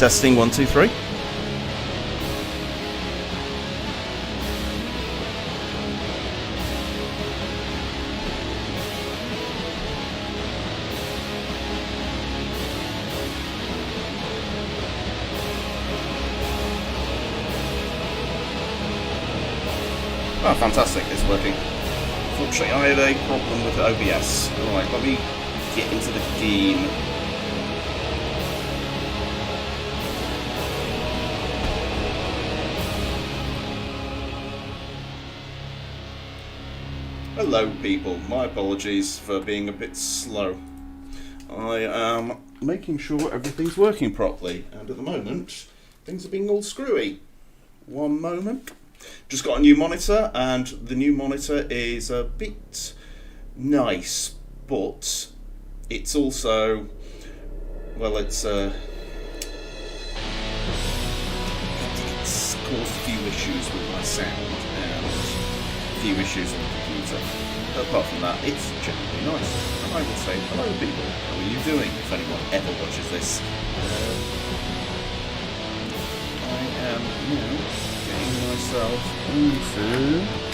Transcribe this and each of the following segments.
Testing 1, 2, 3. Oh, fantastic, it's working. Fortunately, I had a problem with OBS. Alright, let me get into the game. Hello, people. My apologies for being a bit slow. I am making sure everything's working properly, and at the moment, things are being all screwy. One moment. Just got a new monitor, and the new monitor is a bit nice, but it's also, well, it's caused a few issues with my sound and a few issues on the computer. Apart from that, it's generally nice. And I would say, hello people, how are you doing? If anyone ever watches this, I am, getting myself into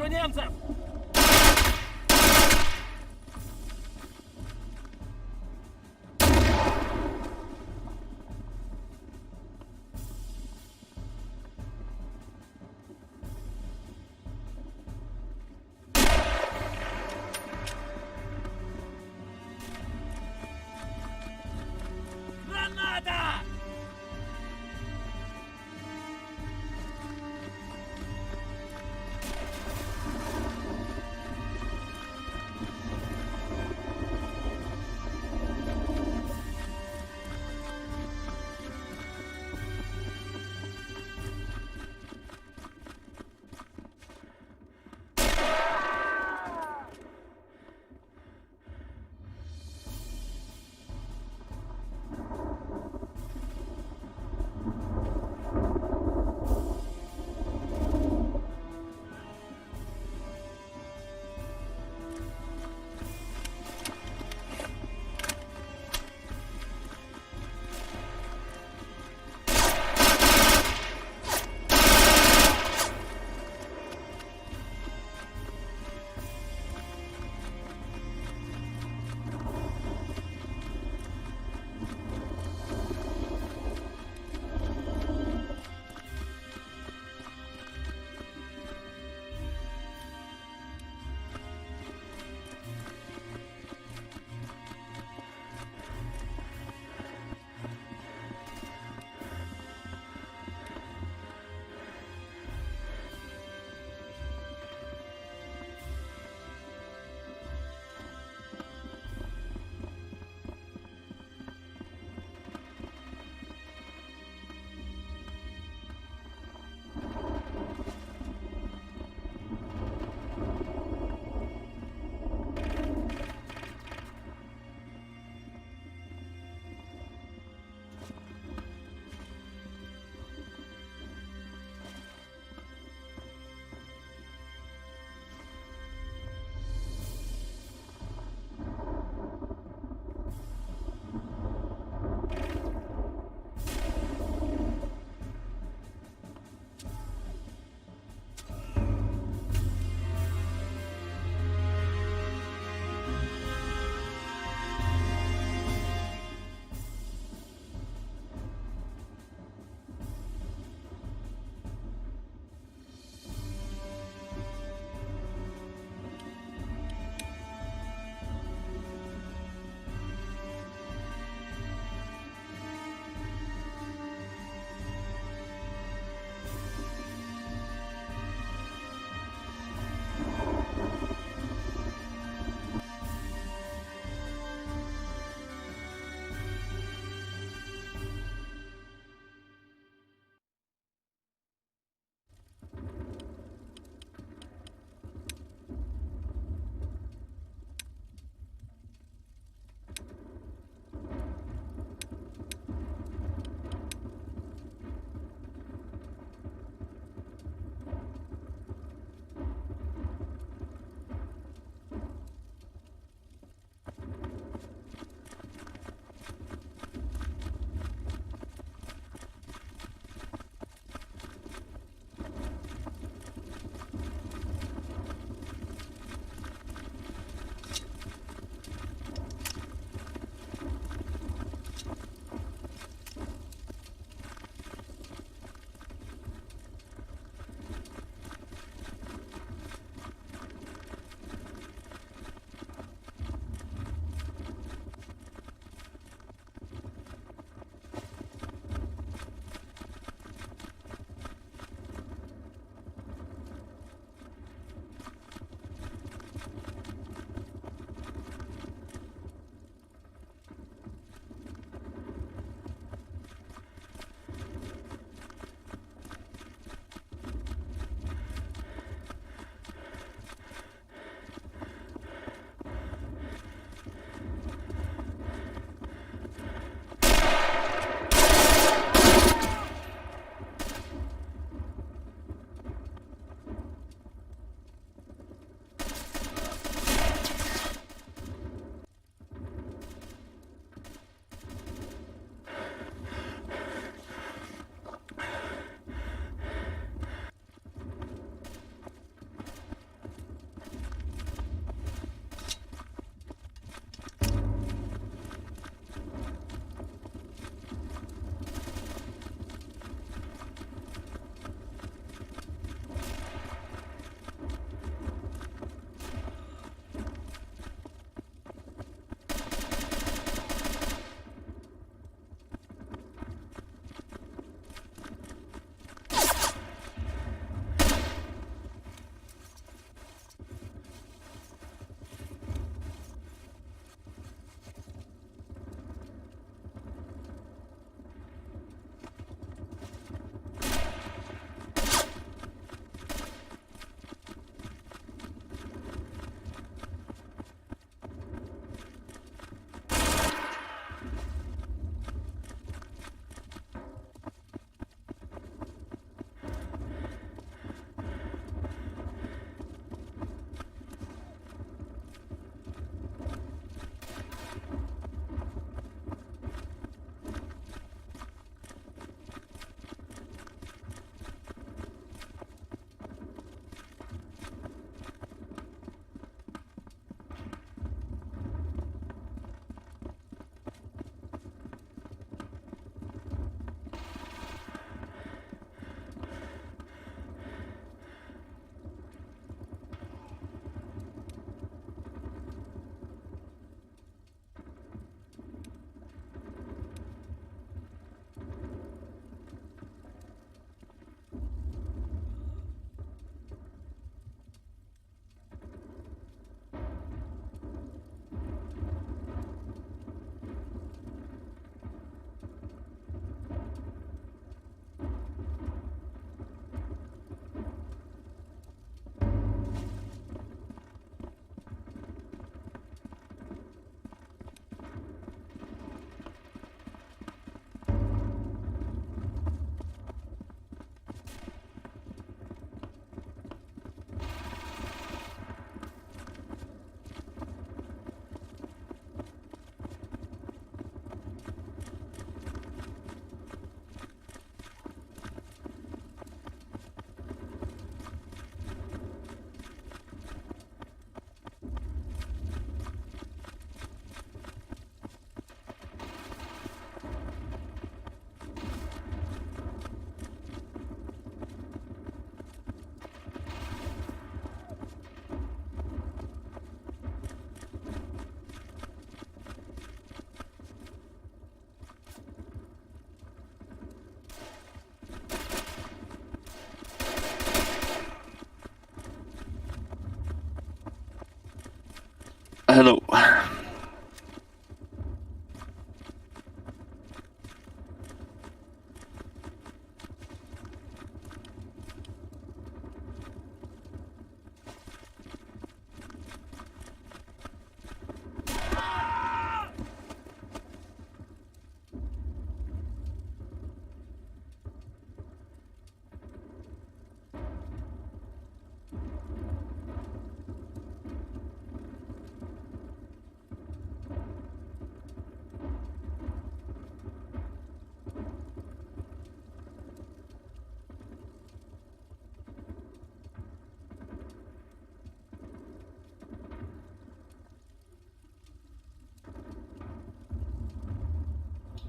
Навстречу немцев! Граната!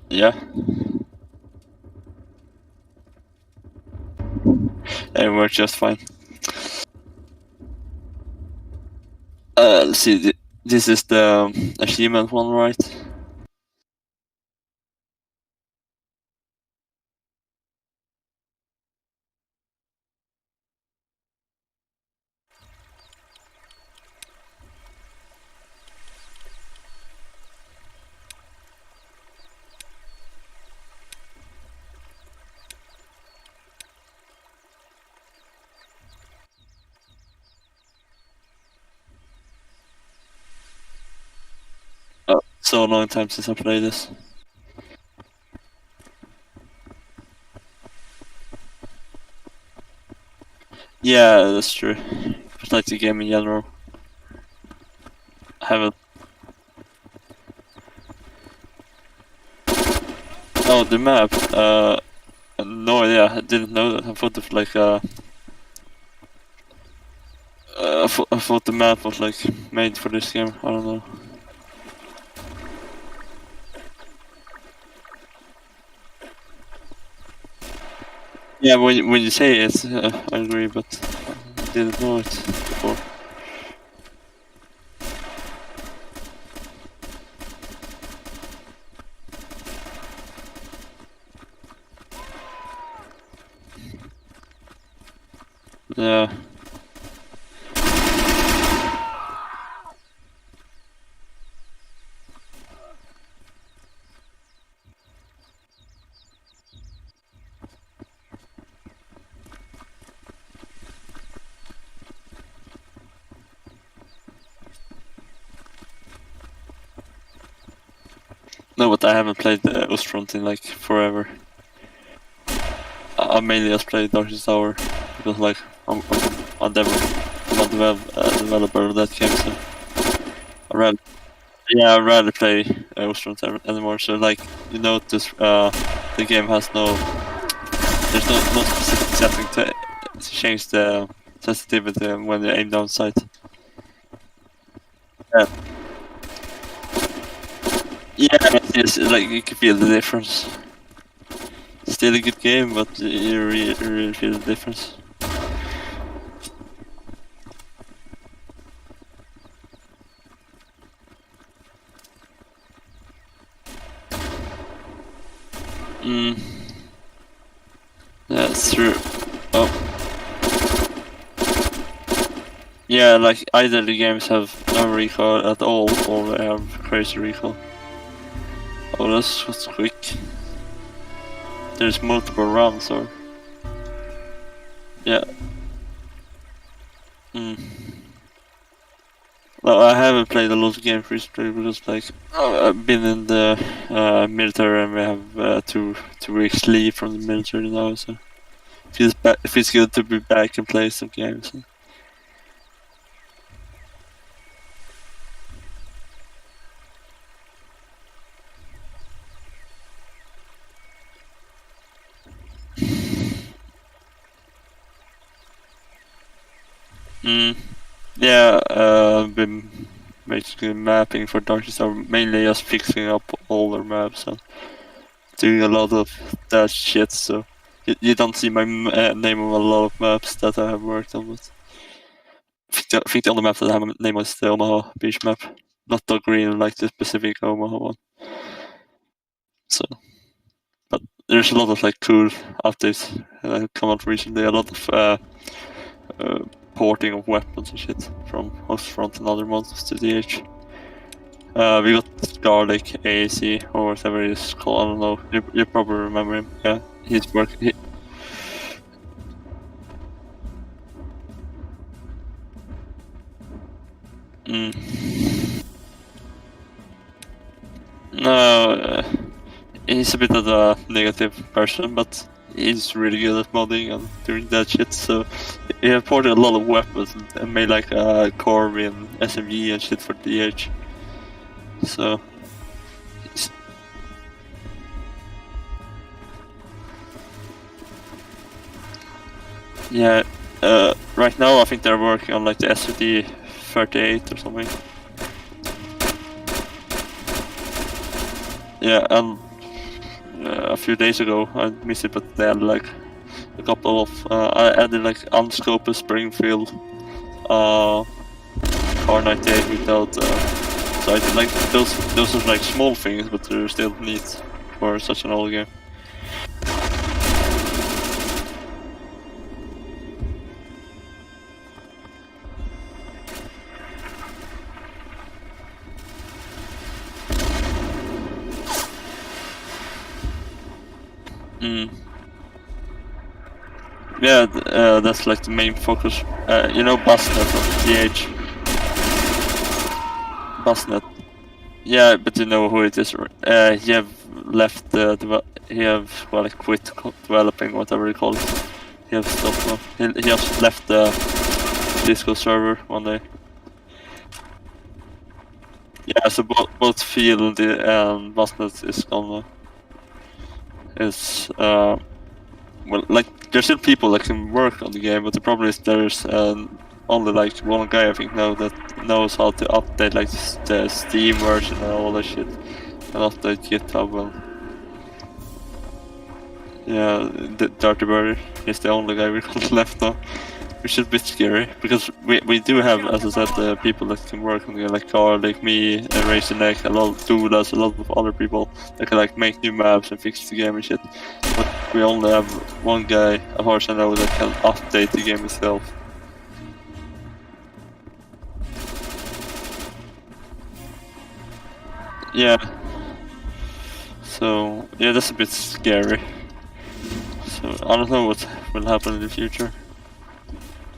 Yeah. It worked just fine. Let's see. This is the achievement one, right? So long time since I played this. Yeah, that's true. But like the game in general. I haven't. Oh, the map. No idea. I didn't know that. I thought of like I thought the map was like made for this game. I don't know. Yeah, when you say it, I agree, but I didn't know it before. Yeah. No, but I haven't played the Ostfront in like forever. I mainly just played Darkest Tower because like I'm not developer of that game, so I rather I'd rather play Ostfront anymore. So like you notice, the game has there's no specific setting to change the sensitivity when you aim down sight. Yeah, yeah, it's like you can feel the difference. Still a good game, but you really feel the difference. Mm. Yeah, that's true. Oh. Yeah, like either the games have no recoil at all or they have crazy recoil. Oh, that's quick. There's multiple rounds, or yeah. Mm. Well, I haven't played a lot of games recently because like I've been in the military and we have 2 weeks leave from the military now, so it feels good to be back and play some games. Mm. Yeah, I've been basically mapping for Darkest Tower, mainly just fixing up older maps and doing a lot of that shit, so you don't see my name on a lot of maps that I have worked on, but I think the only map that I have a name on is the Omaha Beach map, not the green, like the specific Omaha one. So, but there's a lot of like cool updates that have come out recently, a lot of uh, porting of weapons and shit from Ostfront and other mods to DH. We got Garlic AAC or whatever it is called. I don't know. You probably remember him. Yeah, he's working. No, he's a bit of a negative person, but he's really good at modding and doing that shit. So he have ported a lot of weapons and made like a Corby and SMG and shit for DH. So yeah, right now I think they're working on like the SVD 38 or something. Yeah, and a few days ago. I missed it, but they had like a couple of. I added like unscoped Springfield, Car 98 without. So I did like those are like small things, but they're still neat for such an old game. Yeah, that's like the main focus. You know, Busnet of TH. Busnet. Yeah, but you know who it is. He have left he have quit developing, whatever you call it. He have stopped now. He just left the Discord server one day. Yeah, so both Field and Busnet is gone now. It's well, like there's still people that can work on the game, but the problem is there's only like one guy I think now that knows how to update like the Steam version and all that shit, and update GitHub. And yeah, the Dirty Bird is the only guy we got left now, which is a bit scary because we do have, as I said, people that can work on the game, like Carl, like me, and Razonek, a lot of Doulas, a lot of other people that can like make new maps and fix the game and shit. But we only have one guy, as far as I know, that can update the game itself. Yeah. So yeah, that's a bit scary. So I don't know what will happen in the future.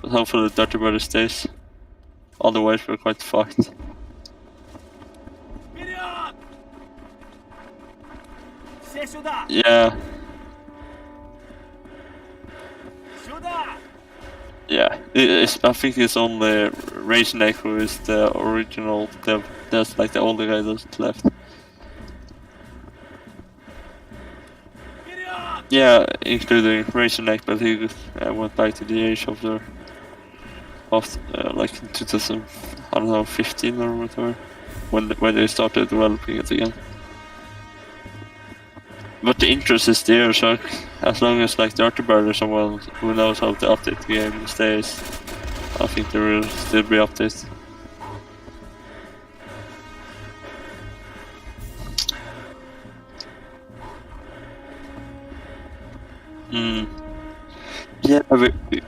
But hopefully the Dirty Brother stays. Otherwise we're quite fucked. Yeah. Yeah, I think it's only Razonek who is the original dev. That's like the only guy that's left. Yeah, including Razonek, but he went back to the age of the like in 2000, I don't know, 15 or whatever, when they started developing it again. But the interest is there, so as long as like Dirty Bird or someone who knows how to update the game stays, I think there will still be updates. Yeah,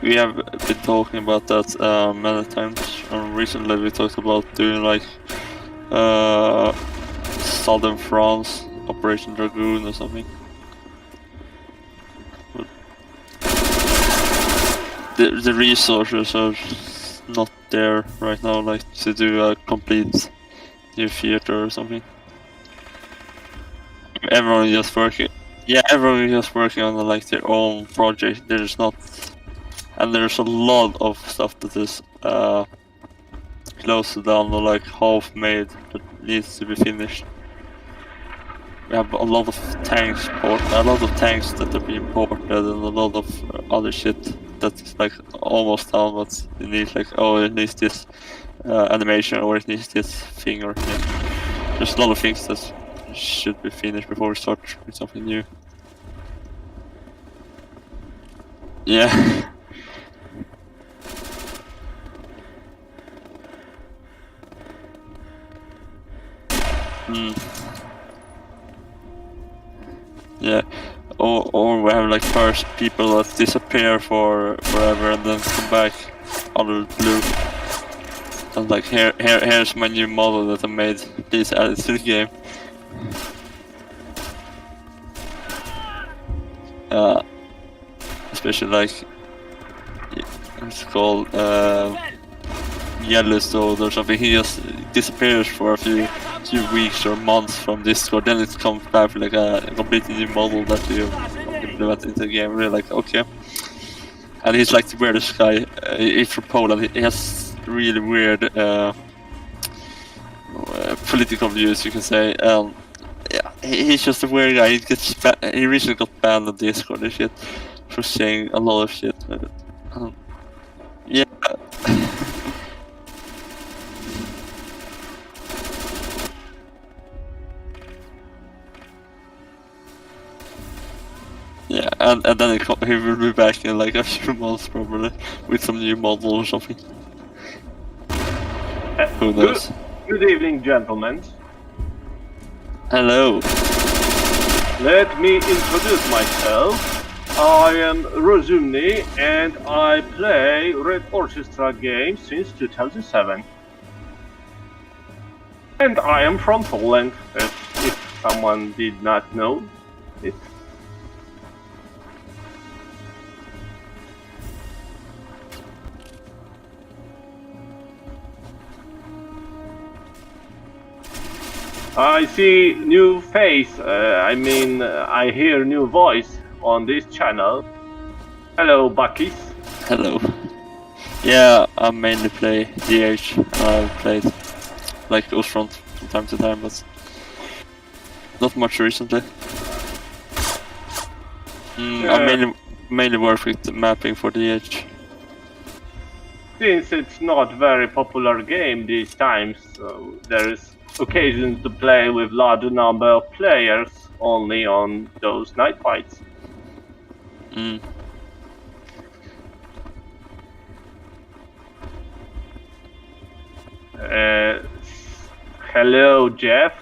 we have been talking about that many times. Recently we talked about doing like Southern France, Operation Dragoon or something. But the resources are not there right now, like to do a complete new theater or something. Everyone is just working. Yeah, everyone is just working on like their own project. There's not, and there's a lot of stuff that is close down or like half made that needs to be finished. We have a lot of tanks that are being ported, and a lot of other shit that's like almost done, but it needs like, oh, it needs this animation, or it needs this thing, or yeah. There's a lot of things that should be finished before we start with something new. Yeah. Yeah, or we have like first people that disappear for forever and then come back out of the blue. And like here's my new model that I made. Please add it to the game. Especially like it's called Yellowstone or something. He just disappears for a few weeks or months from Discord, then it comes back like a completely new model that you implement into the game. Really like, okay. And he's like the weirdest guy. He's from Poland. He has really weird political views, you can say. Yeah, he's just a weird guy. He recently got banned on Discord and shit for saying a lot of shit. Yeah. Yeah, and then he will be back in like a few months probably with some new model or something. Who knows? Good evening, gentlemen. Hello. Let me introduce myself. I am Rozumny and I play Red Orchestra games since 2007. And I am from Poland, if someone did not know it. I see new face, I hear new voice on this channel. Hello, Buckies. Hello. Yeah, I mainly play DH. I've played like Ostfront from time to time, but not much recently. I mainly work with the mapping for DH. Since it's not very popular game these times, so there is occasion to play with larger number of players only on those night fights. Hello, Jeff,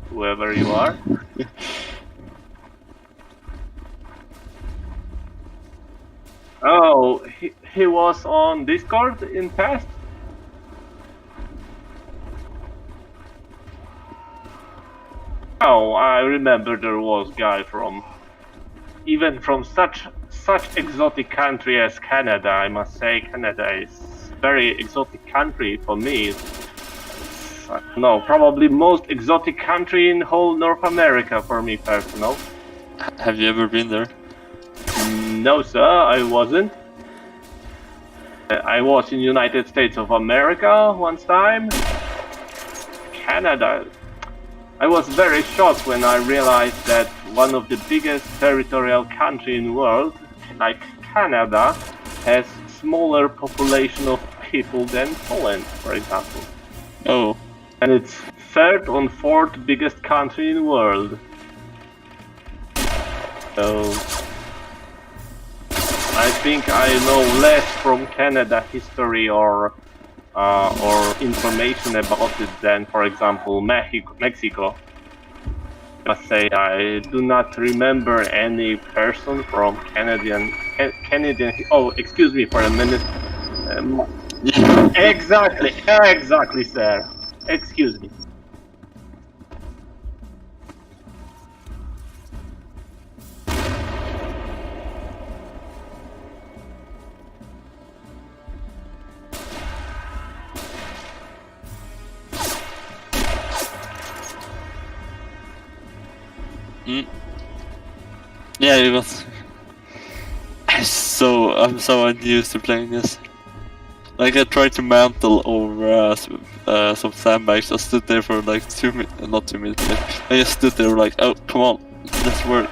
whoever you are. Oh, he was on Discord in past? Oh, I remember there was guy from such exotic country as Canada. I must say Canada is very exotic country for me. No, probably most exotic country in whole North America for me personal. Have you ever been there? No, sir, I wasn't. I was in United States of America once time. Canada. I was very shocked when I realized that one of the biggest territorial country in the world, like Canada, has smaller population of people than Poland, for example. Oh. And it's third or fourth biggest country in the world. So I think I know less from Canada history or information about it than, for example, Mexico. I must say I do not remember any person from Canadian. Oh, excuse me for a minute. Exactly, sir. Excuse me. Yeah, it was. I'm so unused to playing this. Like I tried to mantle over some sandbags. I stood there for like 2 minutes, not 2 minutes. Like, I just stood there like, oh come on, let's work.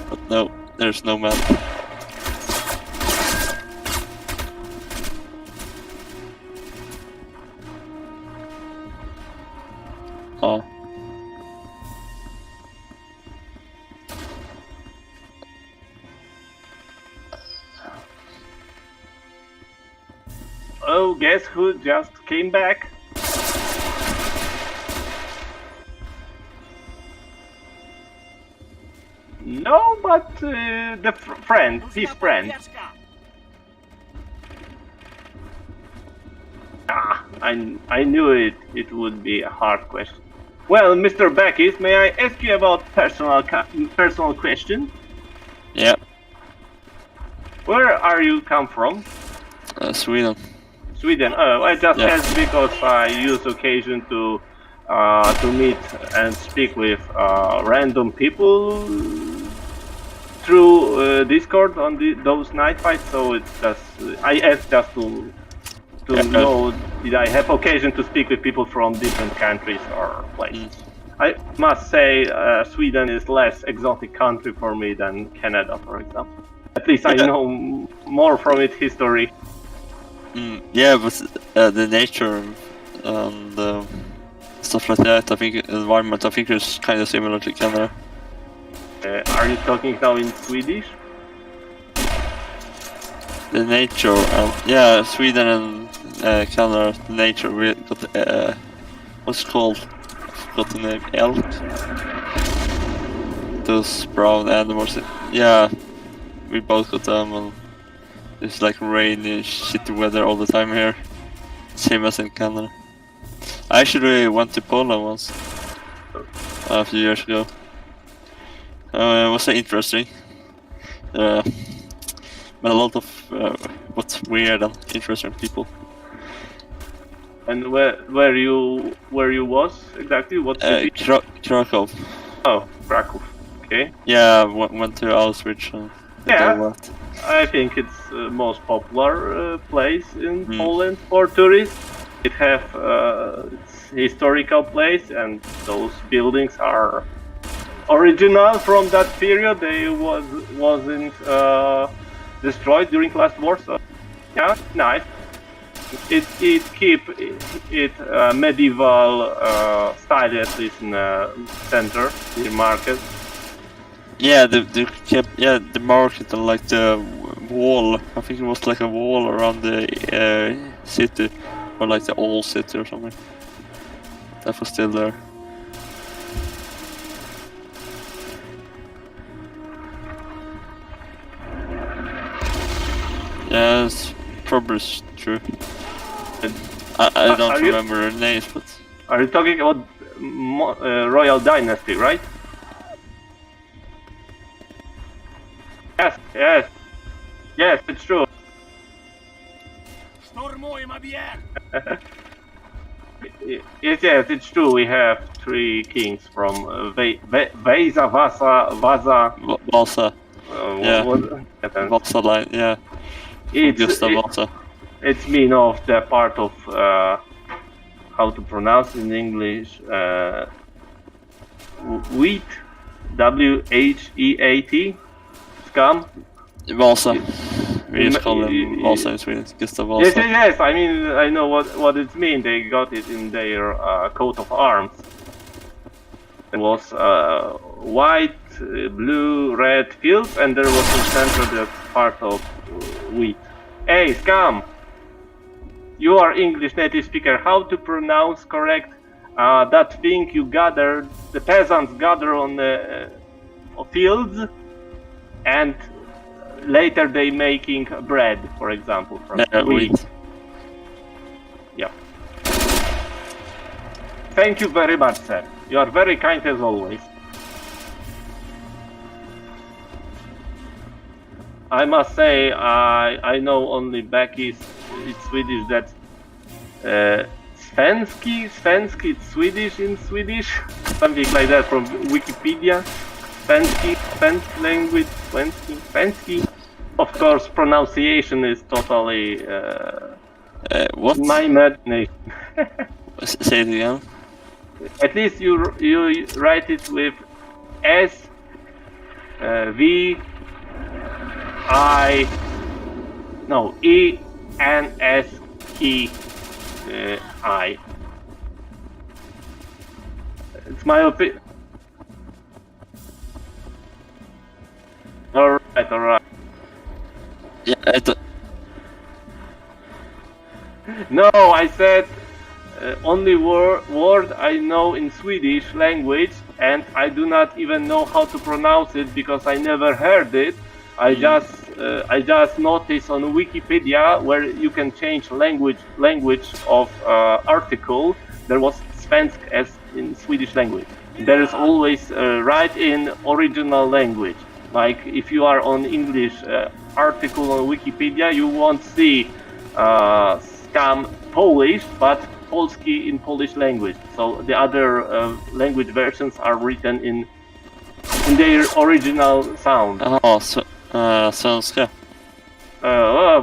But no, there's no mantle. Oh. Oh, guess who just came back? No, but the friend, his friend. I knew it would be a hard question. Well, Mr. Beckis, may I ask you about personal question? Yeah. Where are you come from? Sweden. Sweden. Oh, I just asked because I use occasion to meet and speak with random people through Discord on those night fights. So it's just I asked just to know did I have occasion to speak with people from different countries or places. I must say Sweden is less exotic country for me than Canada, for example. At least I know more from its history. Yeah, but the nature and stuff like that, I think environment, I think is kind of similar to Canada. Are you talking now in Swedish? The nature, yeah, Sweden and Canada, the nature, we got, what's it called? I forgot the name, elk? Those brown animals, yeah, we both got them, and it's like rainy, shitty weather all the time here, same as in Canada. I actually went to Poland once, a few years ago. It was interesting. But a lot of what's weird and interesting people. And where you was exactly? What city? Krakow. Oh, Krakow. Okay. Yeah, went to Auschwitz. Yeah, I think it's the most popular place in Poland for tourists. It have it's historical place, and those buildings are original from that period. They wasn't destroyed during last war, so yeah, nice. It keep it medieval style, at least in the center, the market. Yeah, they kept the market and like the wall. I think it was like a wall around the city, or like the old city or something. That was still there. Yeah, it's probably true. I don't remember the names, but... Are you talking about Royal Dynasty, right? Yes, it's true. Yes, it's true. We have 3 kings from Vasa. Vasa. Yeah. Vasa line, yeah. It's mean of the part of how to pronounce in English wheat, W-H-E-A-T, scum. Vasa. We just call them Vasa in Sweden. Gustav Vasa. Yes. I mean, I know what it means. They got it in their coat of arms. It was white, blue, red fields, and there was in center the part of wheat. Hey, scum! You are English native speaker. How to pronounce correct that thing you gather, the peasants gather on the fields, and later they making bread, for example, from wheat. Yeah. Thank you very much, sir. You are very kind as always. I must say, I know only back in Swedish that Svenski, it's Swedish in Swedish, something like that from Wikipedia. Svenski language, Svenski. Of course, pronunciation is totally what? My imagination. Say it again. At least you write it with S, V, I, no, E, N, S, E, I. It's my opinion. Alright. Yeah, No, I said only word I know in Swedish language, and I do not even know how to pronounce it because I never heard it. I just noticed on Wikipedia where you can change language of article. There was svensk as in Swedish language. There is always right in original language. Like if you are on English article on Wikipedia, you won't see scam Polish, but Polski in Polish language. So the other language versions are written in their original sound. Oh, so svenska.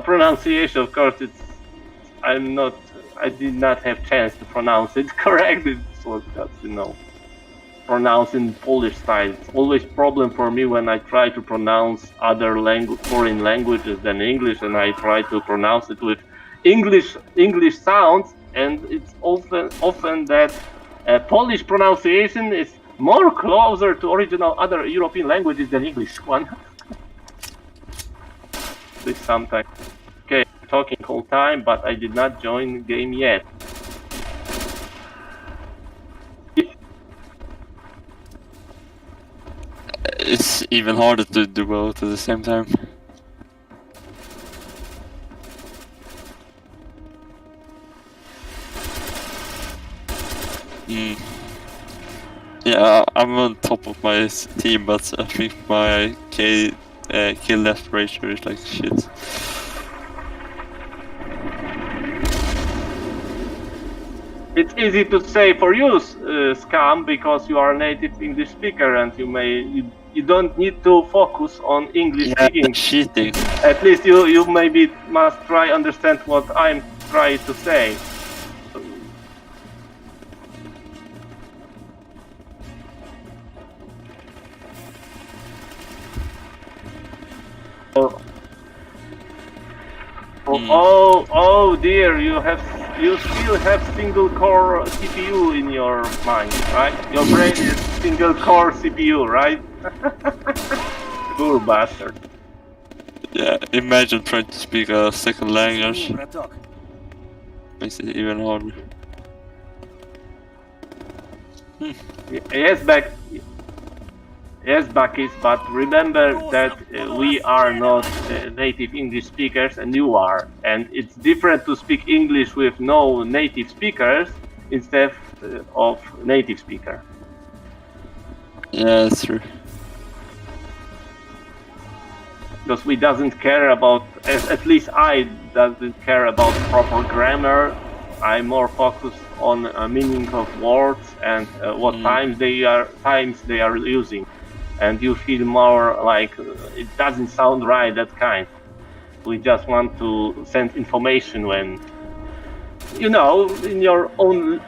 Pronunciation, of course, I did not have chance to pronounce it correctly. So that's, pronounce in Polish style. It's always problem for me when I try to pronounce other foreign languages than English, and I try to pronounce it with English sounds, and it's often that Polish pronunciation is more closer to original other European languages than English one. This sometimes. Okay, talking whole time, but I did not join game yet. It's even harder to do both at the same time. Yeah, I'm on top of my team, but I think my kill death ratio is like shit. It's easy to say for you, Scam, because you are a native English speaker and you don't need to focus on English speaking. Cheating. At least you maybe must try understand what I'm trying to say. Oh dear, you still have single core CPU in your mind, right? Your brain is single core CPU, right? Poor bastard. Yeah, imagine trying to speak a second language. Makes it even harder. Yes, Bakis, but remember that we are not native English speakers and you are. And it's different to speak English with no native speakers instead of native speaker. Yeah, that's true. Because we doesn't care about, at least I doesn't care about proper grammar. I'm more focused on meaning of words and what times they are using. And you feel more like it doesn't sound right, that kind. We just want to send information when, you know, in your own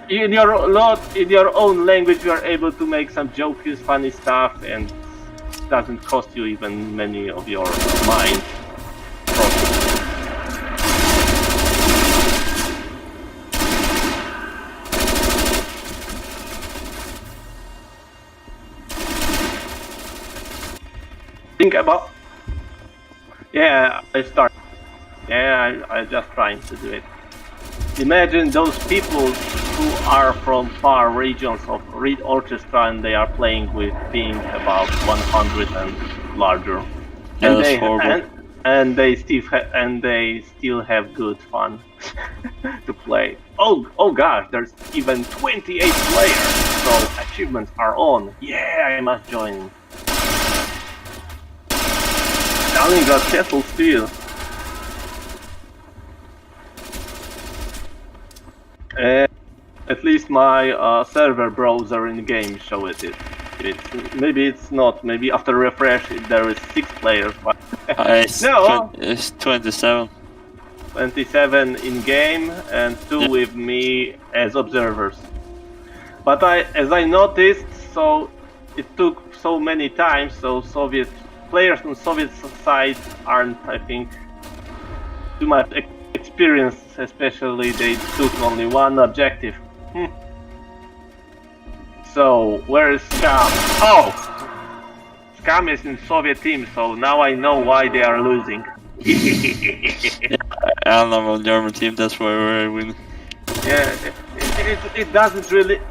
language you are able to make some jokes, funny stuff, and it doesn't cost you even many of your mind. Think about. Yeah, I start. Yeah, I just trying to do it. Imagine those people who are from far regions of Reed Orchestra and they are playing with being about 100 and larger, Yeah, and they still have good fun to play. Oh gosh, there's even 28 players, so achievements are on. Yeah, I must join. Stalingrad Castle still. At least my server browser in the game showed it. Maybe it's not. Maybe after refresh there is 6 players. But no, it's 27. 27 in game and 2 with me as observers. But as I noticed, so it took so many times. So Soviet players on Soviet side aren't, I think, too much experienced. Especially they took only one objective. So where is Scam? Oh, Scam is in Soviet team. So now I know why they are losing. Yeah, and I'm on German team. That's why we're winning. Yeah, it doesn't really.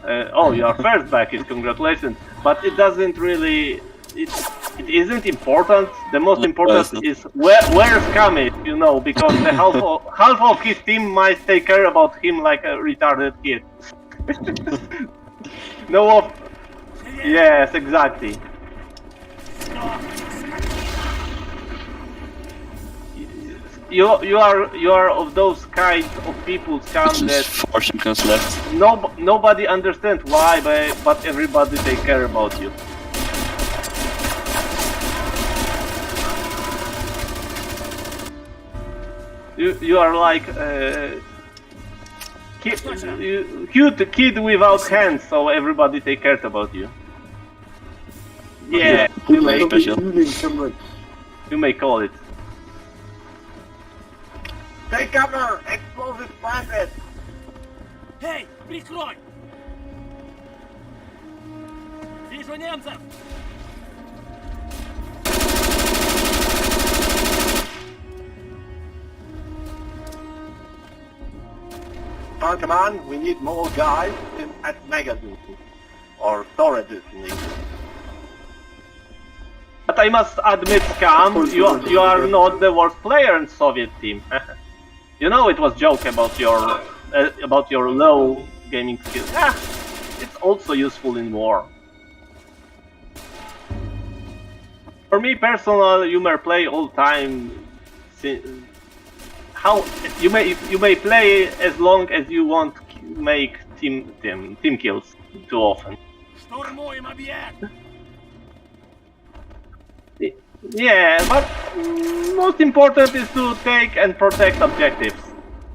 Oh, your first back is congratulations, but it doesn't really. It isn't important. The most important is where Scam is, you know, because the half of his team might take care about him like a retarded kid. Yes, exactly. You are of those kind of people, Scam, that 4 seconds left. Nobody understands why, but everybody take care about you. You are like cute kid without hands, so everybody take care about you. Yeah, you may call it. Take cover! Explosive planted! Hey, прикрой! Вижу немцев! Command, we need more guys at magazines or storages in English. But I must admit, Cam, you are not the worst player in Soviet team. You know it was joke about your low gaming skills. Yeah, it's also useful in war. For me, personal, you may play all time. How you may play as long as you won't make team kills too often. Штурмуем объект! Yeah, but most important is to take and protect objectives.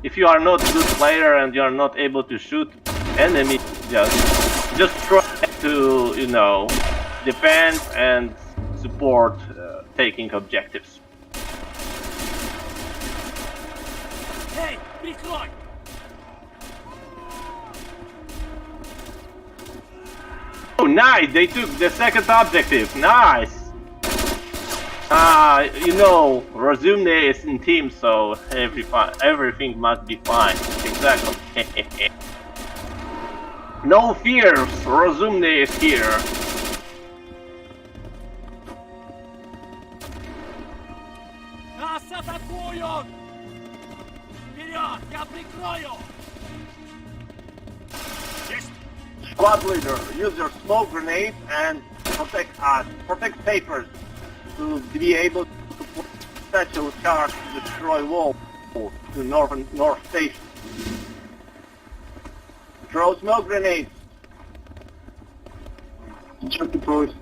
If you are not a good player and you are not able to shoot enemies, just try to, you know, defend and support taking objectives. Эй, прикрой! Oh, nice! They took the second objective. Nice. You know, Rozumne is in team, so everything must be fine. Exactly. No fears, Rozumne is here. Нас атакуют! Вперед, я прикрою! Есть! Squad leader, use your smoke grenade and protect us. Protect papers to be able to put special charge to destroy wall to North Station. Throw smoke grenades. Check the post.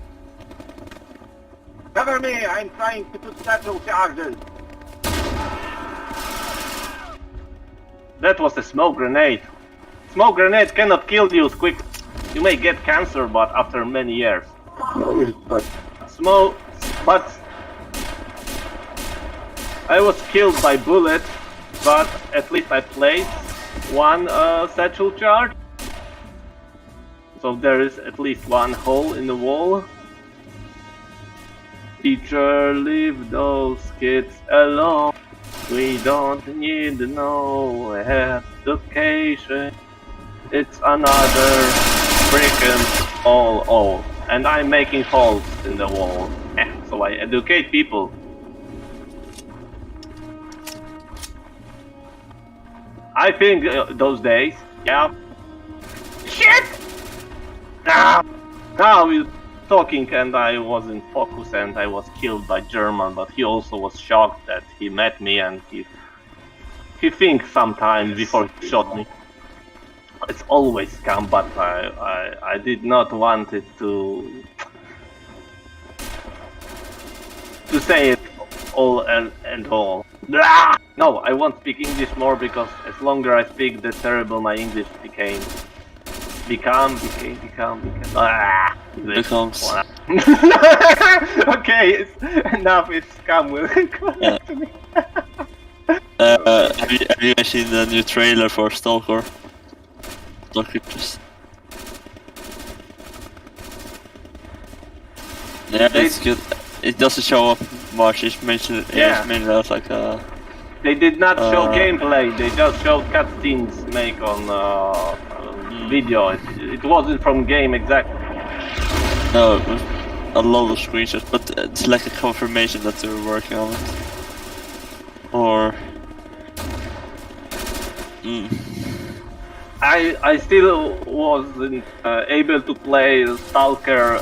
Cover me, I'm trying to put special charges. That was a smoke grenade. Smoke grenade cannot kill you quick. You may get cancer, but after many years. Smoke, but I was killed by bullet, but at least I placed one satchel charge. So there is at least one hole in the wall. Teacher, leave those kids alone. We don't need no education. It's another freaking hole. Oh, and I'm making holes in the wall. So I educate people. I think those days, yeah. Shit! Now we're talking and I wasn't focused and I was killed by German, but he also was shocked that he met me and he thinks sometimes before he shot me. It's always scam, but I did not want it to say it all and all. Blah! No, I won't speak English more because as longer I speak, the terrible my English became. Becomes. Okay, enough. It's scam. Will correct me. Have you guys seen the new trailer for Stalker? Yeah, it's good. It doesn't show up much. It's mentioned. Yeah. It's mainly as like a. They did not show gameplay. They just showed cutscenes make on video. It wasn't from game exactly. No, it was a lot of screenshots, but it's like a confirmation that they're working on it. Or. I still wasn't able to play Stalker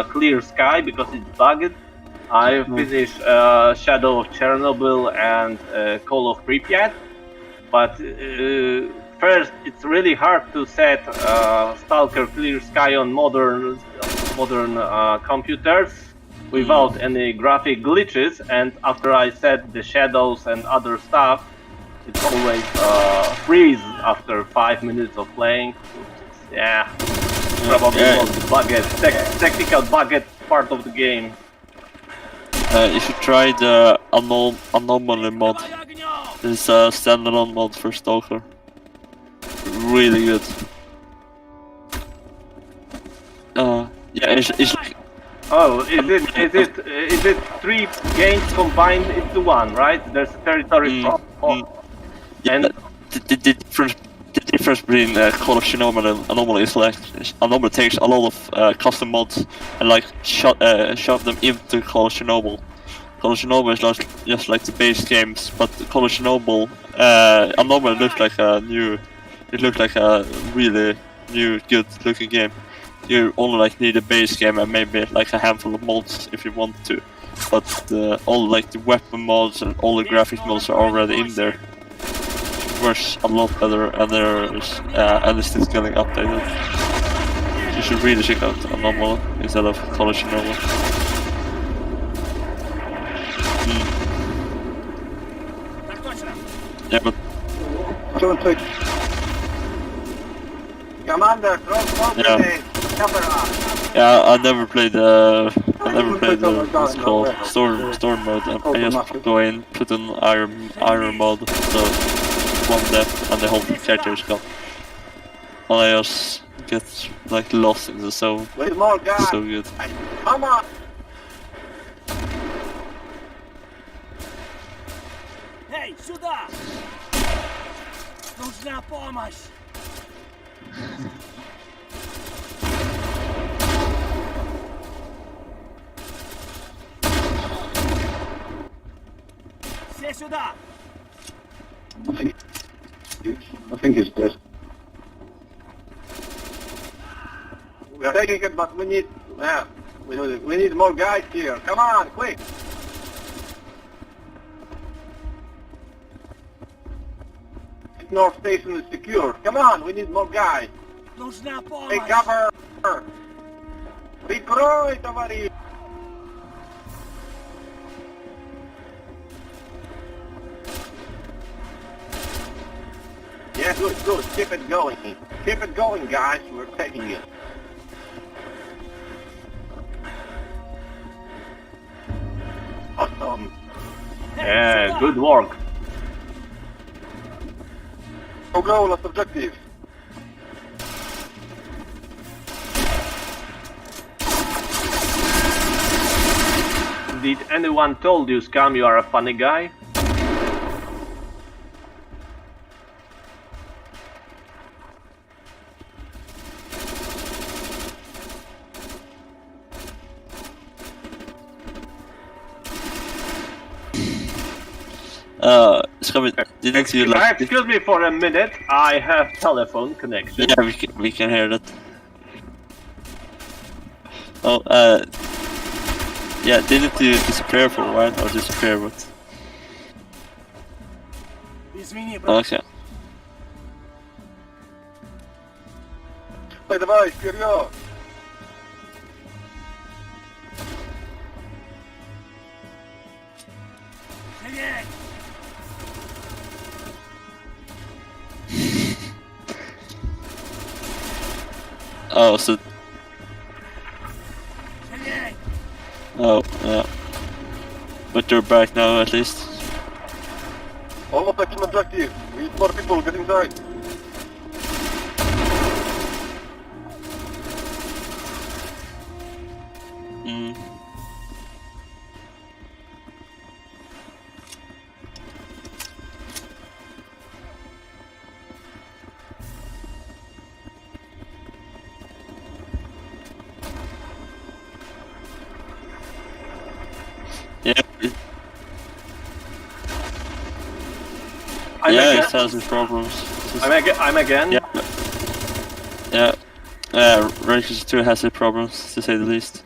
Clear Sky because it's bugged. I finished Shadow of Chernobyl and Call of Pripyat, but first it's really hard to set Stalker Clear Sky on modern computers without any graphic glitches, and after I set the shadows and other stuff, it always freeze after 5 minutes of playing. Yeah, probably was the bugged, technical bugged part of the game. You should try the anomaly mod. It's a standalone mod for Stalker. Really good. Yeah, it's like Oh, is it 3 games combined into one, right? There's a territory from. yeah, And the difference between Call of Chernobyl and Anomaly is like Anomaly takes a lot of custom mods and like shove them into Call of Chernobyl. Call of Chernobyl is just like the base games, but Call of Chernobyl Anomaly looks like a new. It looked like a really new, good-looking game. You only like need a base game and maybe like a handful of mods if you want to, but all like the weapon mods and all the graphic mods are already in there. It works a lot better, and and it's still getting updated. You should really check out Anomaly instead of Call of Chernobyl. Так точно. Yeah, but Commander, throw smoke Yeah. grenade. Cover us. yeah, I never played what's it called storm mode. I just go in, put an iron mode, so one death and the whole character is gone. And I just get like lost in the zone. With more guys. So good. Come on. Эй, сюда! Нужна помощь! Все сюда! I think he's dead. We are taking it, but we need more guys here. Come on, quick! North Station is secure. Come on, we need more guys. Нужна Take помощь! cover! Прикрой, товарищ! Yeah, good. Keep it going. Keep it going, guys. We're taking it. Awesome. yeah, good work. Go, last objective. Did anyone told you, Scam, you are a funny guy? Didn't you like? Excuse me for a minute. I have telephone connection. Yeah, we can hear that. Oh, yeah, didn't you disappear for a while or disappear? But Извини, брат. okay. Давай, вперед! Живей! Oh, so Живей! oh yeah. But you're back now at least. Almost taking objective. We need more people. Get inside. Mm. Yeah, I'm it has its problems. I'm again. Yeah. Rangers 2 has its problems, to say the least.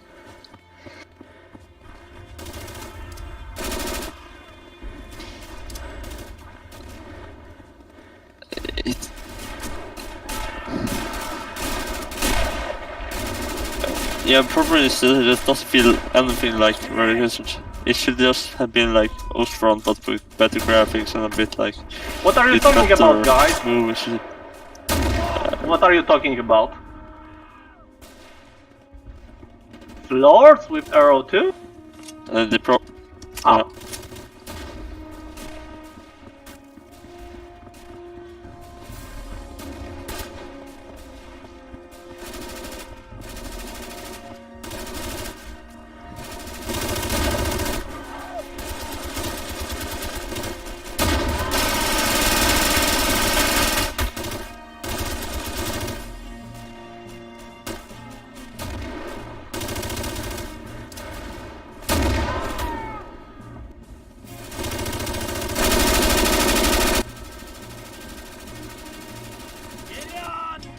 Yeah, probably still it just doesn't feel anything like very good. It should just have been like Ostfront, but with better graphics and a bit like. What are you bit talking better about, guys? movies. What are you talking about? Floors with arrow 2? The pro. Ah.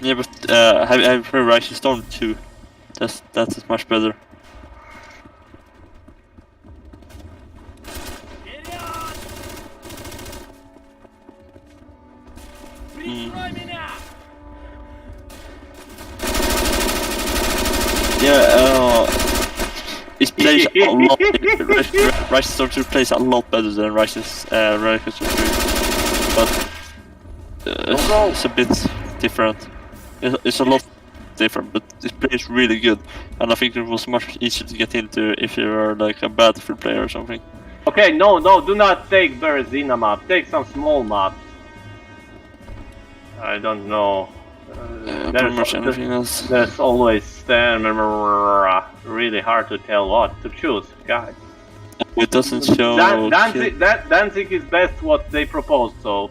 Yeah, but have you played Rising Storm 2? That's much better. Вперед! Прикрой меня! Yeah, it plays a lot. Rising Storm 2 plays a lot better than Rising Storm 3, but it's a bit different. It's a lot different, but it plays really good, and I think it was much easier to get into if you are like a Battlefield player or something. Okay, no, do not take Berezina map. Take some small map. I don't know. Pretty much anything else. There's always really hard to tell what to choose, guys. It doesn't show. Danzig is best what they proposed, so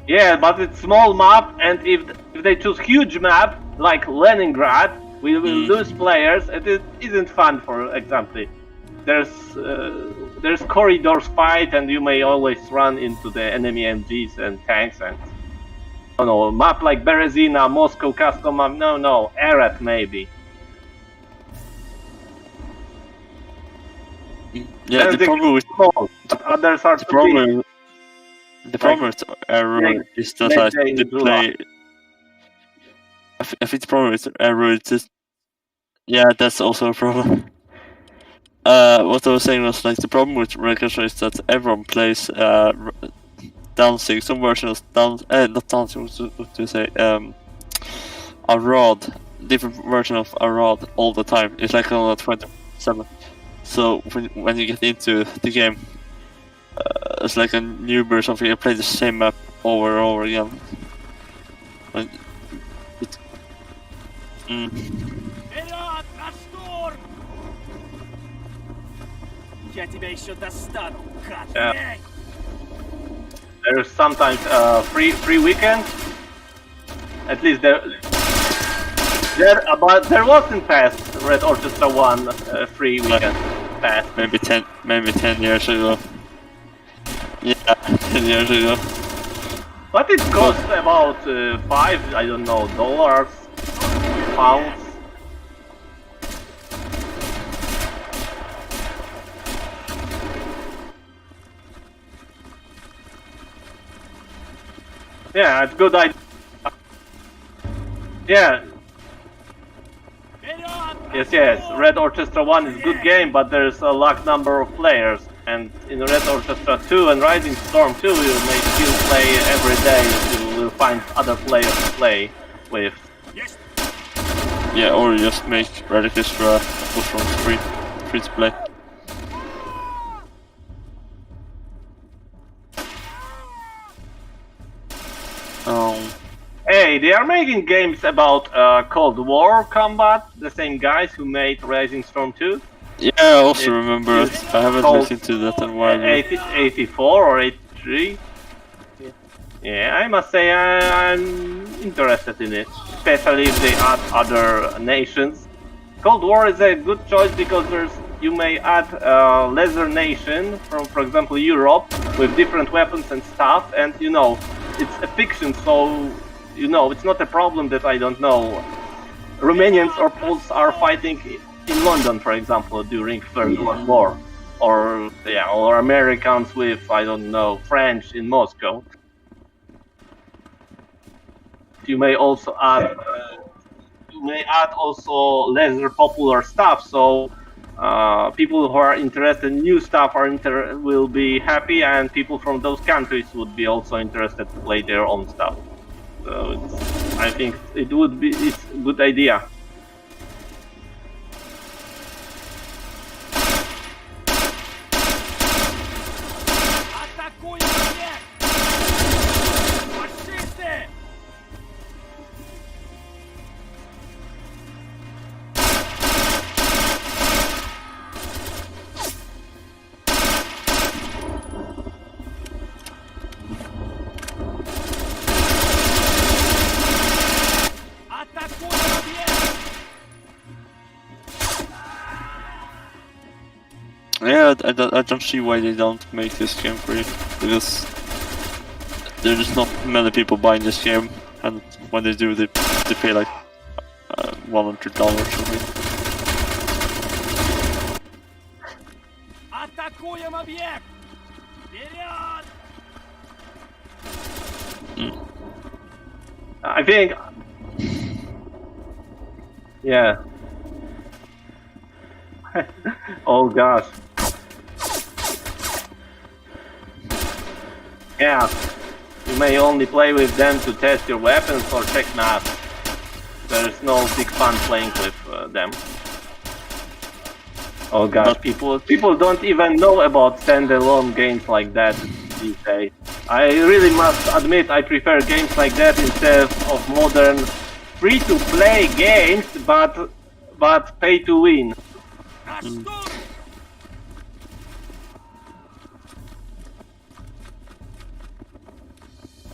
yeah, but it's small map, and if they choose huge map like Leningrad, we will lose players, and it isn't fun. For example, there's corridors fight, and you may always run into the enemy MGs and tanks, and I don't know, a map like Berezina, Moscow custom map. No, Arad maybe. Yeah, the problem with others are the problem with Arrow is that they play. I think the problem with Arrow is just. Yeah, that's also a problem. What I was saying was like the problem with Orchestra is that everyone plays dancing, some version of not dancing. What to say? Arad, different version of Arad all the time. It's like on 27. So when you get into the game, it's like a newbie or something. You play the same map over and over again. Вперед, на штурм! Я тебя еще достану, гад! Yeah. There's sometimes free weekend. At least there wasn't past Red Orchestra 1 free weekend past. Maybe 10 years ago. Yeah, 10 years ago. But it cost about $5, I don't know, dollars, pounds. Yeah, it's good idea. Yeah. Yes. Red Orchestra 1 is a good game, but there's a large number of players. And in Red Orchestra 2 and Rising Storm 2, you may still play every day. You will find other players to play with. Yeah, or just make Red Orchestra from free to play. Hey, they are making games about Cold War combat. The same guys who made Rising Storm 2. Yeah, I also remember it. I haven't listened to that in a while. 84 or 83. Yeah, I must say I'm interested in it, especially if they add other nations. Cold War is a good choice because you may add a lesser nation from, for example, Europe with different weapons and stuff, and you know, it's a fiction, so you know, it's not a problem that I don't know. Romanians or Poles are fighting in London, for example, during First World War, or Americans with, I don't know, French in Moscow. You may also add also lesser popular stuff, so people who are interested in new stuff will be happy, and people from those countries would be also interested to play their own stuff. So I think it's a good idea. Yeah, I don't see why they don't make this game free, because there's not many people buying this game, and when they do, they pay like $100 or something. Атакуем объект! Вперед! I think. Yeah. Oh gosh. Yeah. You may only play with them to test your weapons or check maps. There's no big fun playing with them. Oh gosh, people don't even know about standalone games like that these days. I really must admit I prefer games like that instead of modern free-to-play games, but pay to win. На штурм!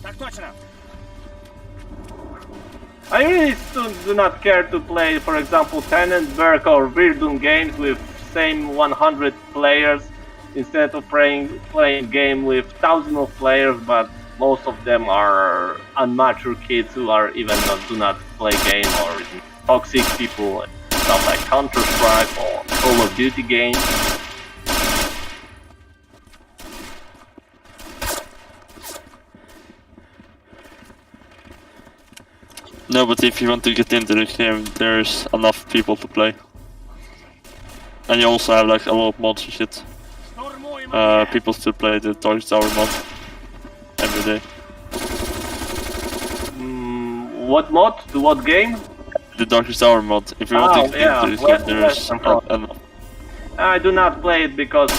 Так точно! I really do not care to play, for example, Tannenberg or Verdun games with same 100 players instead of playing game with thousands of players, but most of them are immature kids who are even do not play game, or toxic people, stuff like Counter-Strike or Call of Duty games. No, but if you want to get into the game, there's enough people to play. And you also have like a lot of mods and shit. Штурмуем объект! People still play the Darkest Hour mod every day. What mod? To what game? The Darkest Hour mod. If you want to get yeah, into this game, there's Western Front. enough. I do not play it because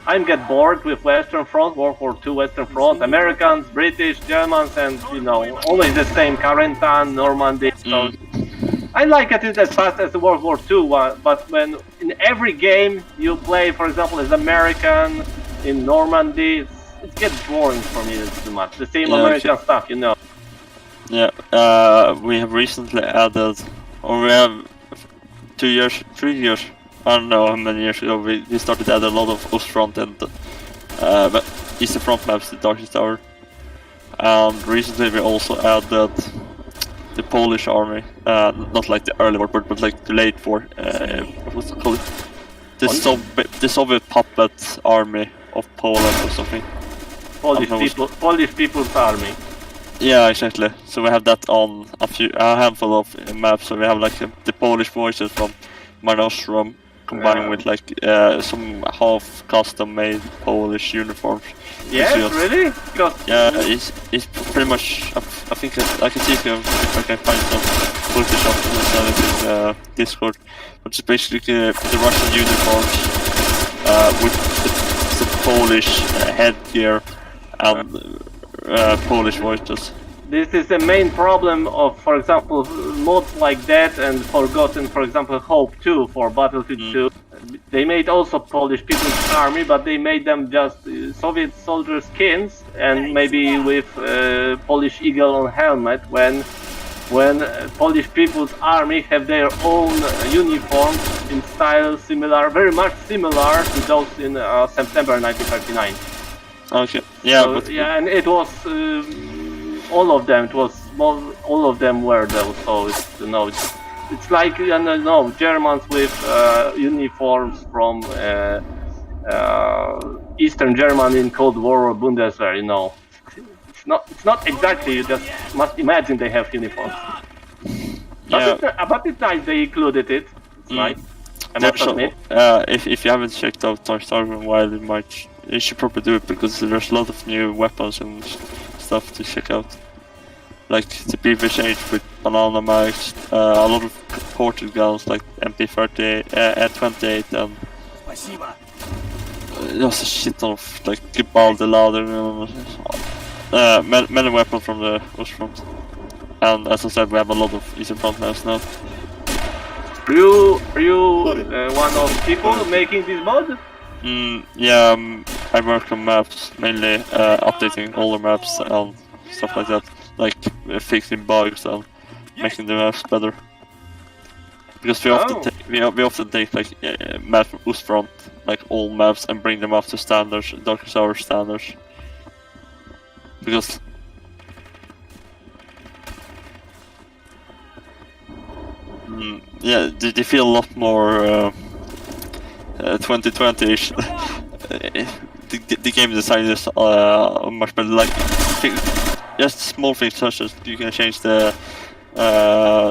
I get bored with Western Front, World War II Western Front, Americans, British, Germans, and you know, always the same, Carentan, Normandy. So I like it as fast as the World War II one, but when in every game you play, for example, as American in Normandy, it gets boring for me too much. The same American stuff, you know. Yeah, we have recently added, or we have 2 years, 3 years, I don't know how many years ago, we started adding a lot of Ostfront and but Eastern Front maps to Darkest Hour. And recently we also added the Polish army, not like the early war, but like the late war, what's it called? The Soviet puppet army of Poland or something. Polish People's Army. Yeah, exactly. So we have that on a handful of maps. So we have like the Polish voices from Nostrum combined with like some half custom-made Polish uniforms. Yes, really? Because yeah, it's pretty much. I think I can see if I can find some footage of this in Discord. But it's basically the Russian uniforms with the Polish headgear and Polish voices. this is the main problem of, for example, mods like that and Forgotten, for example, Hope 2 for Battlefield 2. They made also Polish People's Army, but they made them just Soviet soldier skins and maybe with Polish eagle on helmet when Polish People's Army have their own uniforms in style similar, very much similar to those in September 1939. Okay, yeah, So, but yeah, and it was all of them. It was all of them were those. So it's, you know, it's like, you know, Germans with uniforms from Eastern Germany in Cold War or Bundeswehr. You know, it's not exactly. You just must imagine they have uniforms. But it's nice they included it. It's nice. I must admit. If you haven't checked out Dark Star in a while, you should probably do it because there's a lot of new weapons and stuff to check out. Like the previous age with banana mags, a lot of ported guns like MP30, 28 and Спасибо. just a shit ton of like Gibaldi ladder and many weapons from the Ostfront. And as I said, we have a lot of Eastern Front maps now. Are you one of people making this mod? Yeah, I work on maps, mainly updating older maps and stuff like that, like fixing bugs and making the maps better. Because we often take like maps from Ostfront, like old maps, and bring them up to standards, Darkest Hour standards. Because Yeah, they feel a lot more 2020-ish. The game design is much better. Like just small things such as you can change the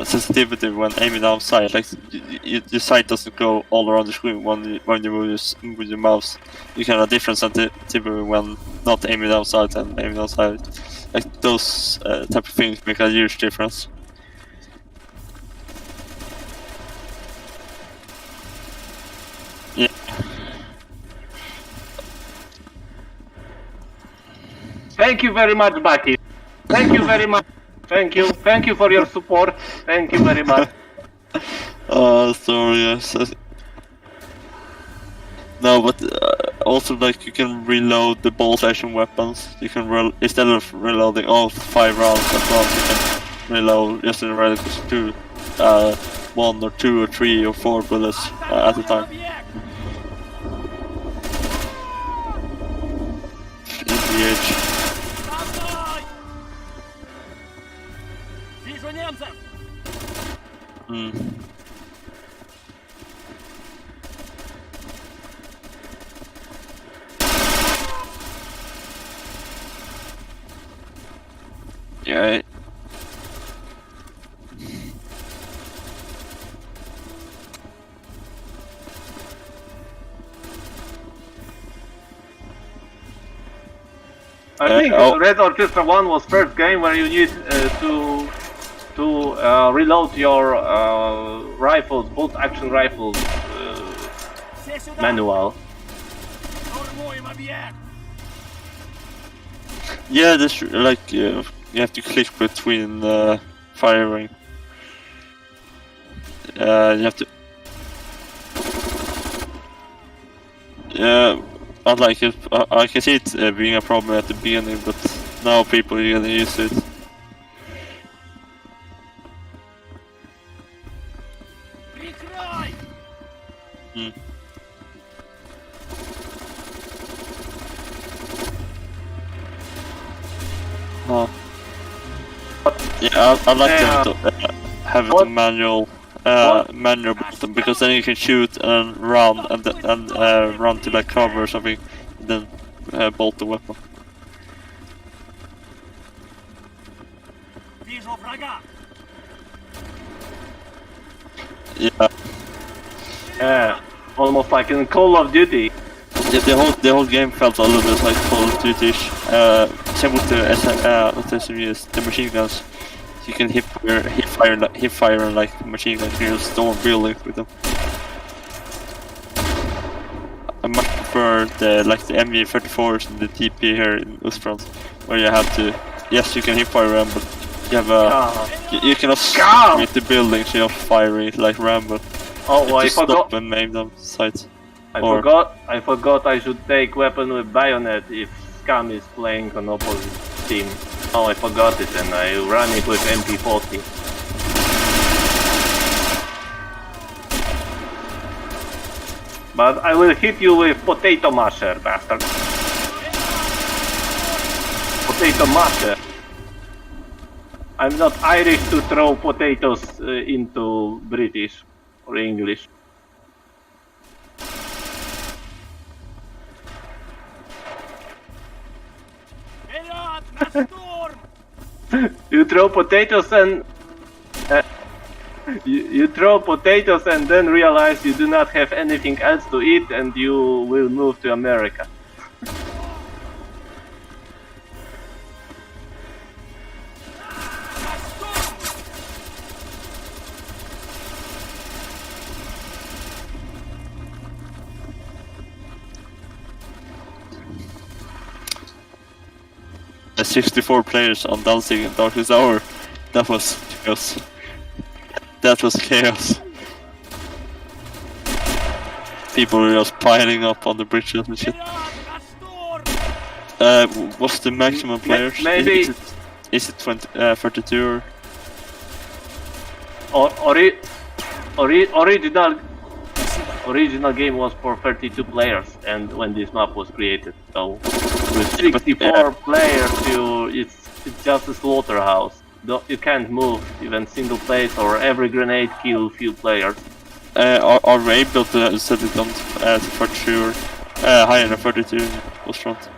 sensitivity when aiming down sight. Like your sight doesn't go all around the screen when you move your mouse. You can have different sensitivity when not aiming down sight and aiming down sight. Like those type of things make a huge difference. Yeah. Thank you very much, Bucky. Thank you very much. Thank you for your support. Thank you very much. Sorry, yes. No, but also like you can reload the bolt action weapons. You can instead of reloading all 5 rounds at once, you can reload just in radicals 2, 1 or 2 or 3 or 4 bullets at a time. Engage. Вижу немцев! Yeah. I think Red Orchestra 1 was first game where you need to reload your rifles, bolt action rifles manual. Штурмуем объект! Yeah, this like you have to click between firing. You have to. Yeah, I like it. I can see it being a problem at the beginning, but now people are getting used to it. Прикрой! Oh. Yeah, I like to have it a manual button, because then you can shoot and run and run to like cover or something, and then bolt the weapon. Вижу врага! Yeah, Almost like in Call of Duty. the whole game felt a little bit like Call of Duty-ish. Same with the SMUs, the machine guns. You can hip fire like machine guns. You just storm buildings with them. I much prefer the MG34s and the TP here in Ostfront, where you have to. Yes, you can hip fire them, but you have you cannot hit the buildings. You have fire it like Rambo. Oh, I stop forgot. and aim them sights. I forgot I should take weapon with bayonet if Scam is playing on opposite team. Oh, I forgot it and I ran it with MP40. But I will hit you with potato masher, bastard. Potato masher. I'm not Irish to throw potatoes into British or English. Вперед! На штурм! You throw potatoes and you throw potatoes and then realize you do not have anything else to eat and you will move to America. The 64 players on Dancing in Darkest Hour. That was chaos. That was chaos. People were just piling up on the bridges and shit. What's the maximum players? Maybe is it 32 or original game was for 32 players, and when this map was created, so with 64 players, it's just a slaughterhouse. you can't move even single place, or every grenade kill few players. Are we able to set it on to 42 or higher than 32 was front?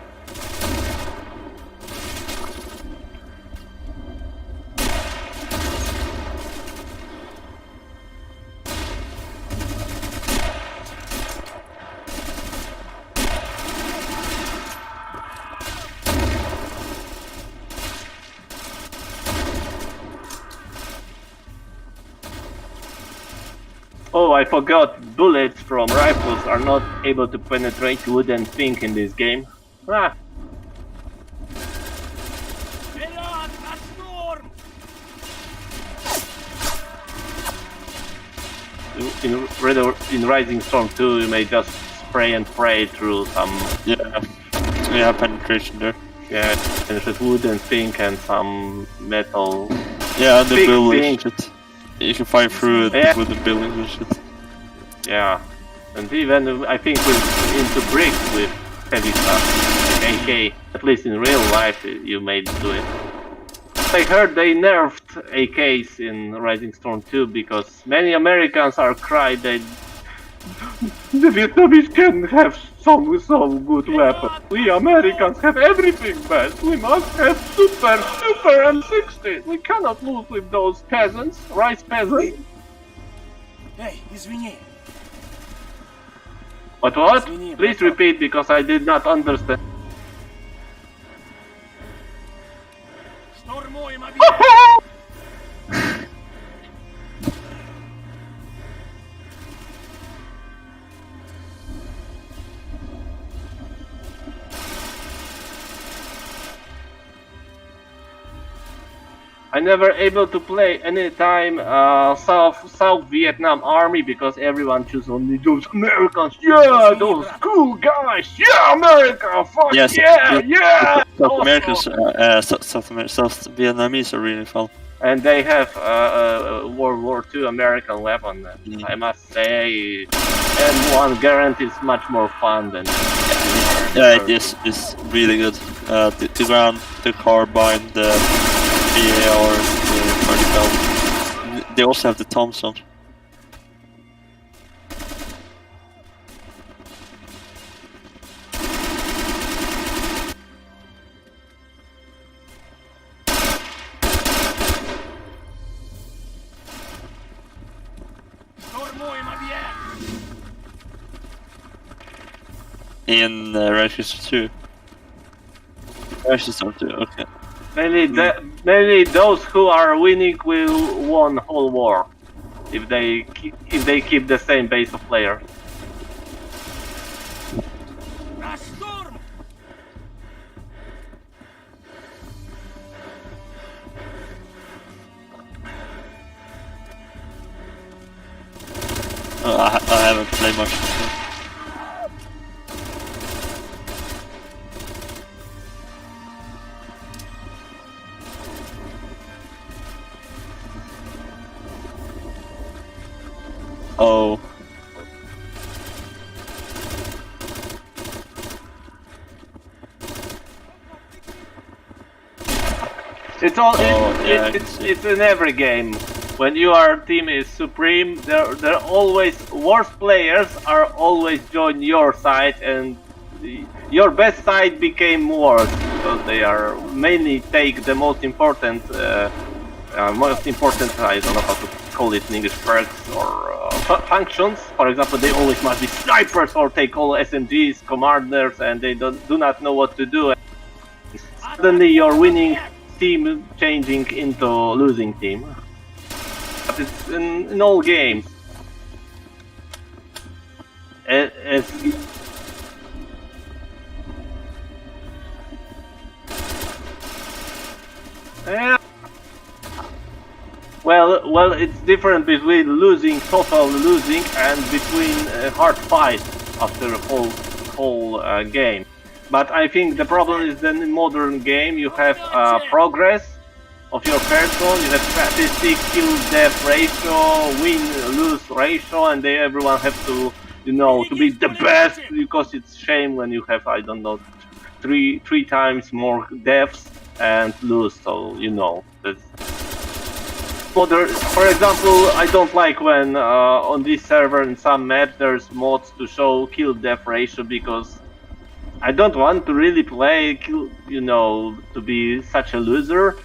Oh, I forgot, bullets from rifles are not able to penetrate wooden thing in this game. Ah, Вперед, на штурм! in Rising Storm 2 you may just spray and pray through some Yeah, penetration there. penetrate wooden thing and some metal. Yeah, and the Big building thing. shit. You can fight through it Yeah. with the buildings and shit. Yeah, and even I think we're into bricks with heavy stuff, like AK. At least in real life, you may do it. I heard they nerfed AKs in Rising Storm 2 because many Americans are crying that the Vietnamese can have some good weapons. We Americans have everything best. We must have super M60. We cannot lose with those peasants, rice peasants. Эй, извини. What? Please repeat because I did not understand. Штурмуем объект! I never able to play any time South Vietnam Army because everyone choose only those Americans. Yeah, those cool guys. Yeah, America. Fuck Yes, yeah. South Awesome. Americans, South Vietnamese are really fun. And they have World War II American weapon. I must say, M1 Garand is much more fun than. Yeah, it is. It's really good. The ground, the carbine, the BAR, the vertical. They also have the Thompson. Штурмуем объект! In Register 2. Register 2, okay. Mainly those who are winning will won whole war if they keep the same base of players. На штурм! I haven't played much. Oh. It's all yeah, it's in every game. When your team is supreme, they're always worst players are always join your side, and your best side became worse because they are mainly take the most important I don't know how to call it in English, perks or functions. For example, they always must be snipers or take all SMGs, commanders, and they do not know what to do. Suddenly, your winning team changing into losing team. But it's in all games. Yeah. Well, it's different between total losing, and between a hard fight after a whole game. But I think the problem is that in modern game you have progress of your person, you have statistic, kill death ratio, win-lose ratio, and everyone have to, to be the best, because it's shame when you have, I don't know, three times more deaths and lose. So that's For example, I don't like when on this server in some maps there's mods to show kill death ratio because I don't want to really play, you know, to be such a loser.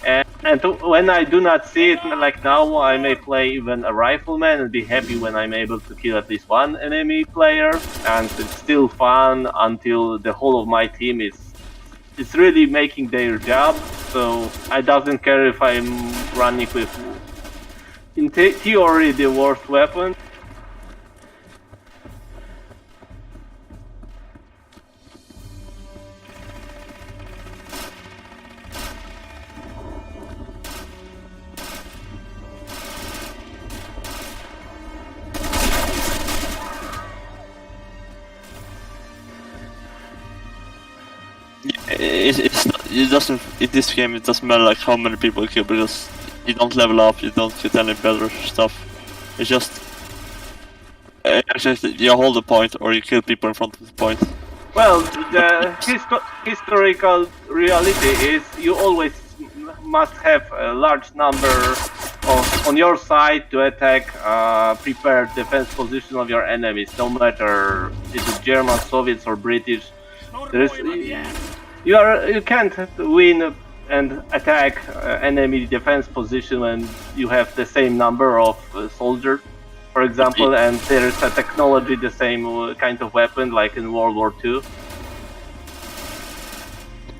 And when I do not see it, like now, I may play even a rifleman and be happy when I'm able to kill at least one enemy player. And it's still fun until the whole of my team is really making their job. So I doesn't care if I'm running with, in theory, the worst weapon. It doesn't. In this game, it doesn't matter like how many people you kill because you don't level up, you don't get any better stuff. It's just actually you hold the point or you kill people in front of the point. Well, the historical reality is you always must have a large number of on your side to attack prepared defense position of your enemies, no matter if it's German, Soviets, or British. There is. You can't win and attack enemy defense position when you have the same number of soldiers, for example, and there is a technology the same kind of weapon like in World War II.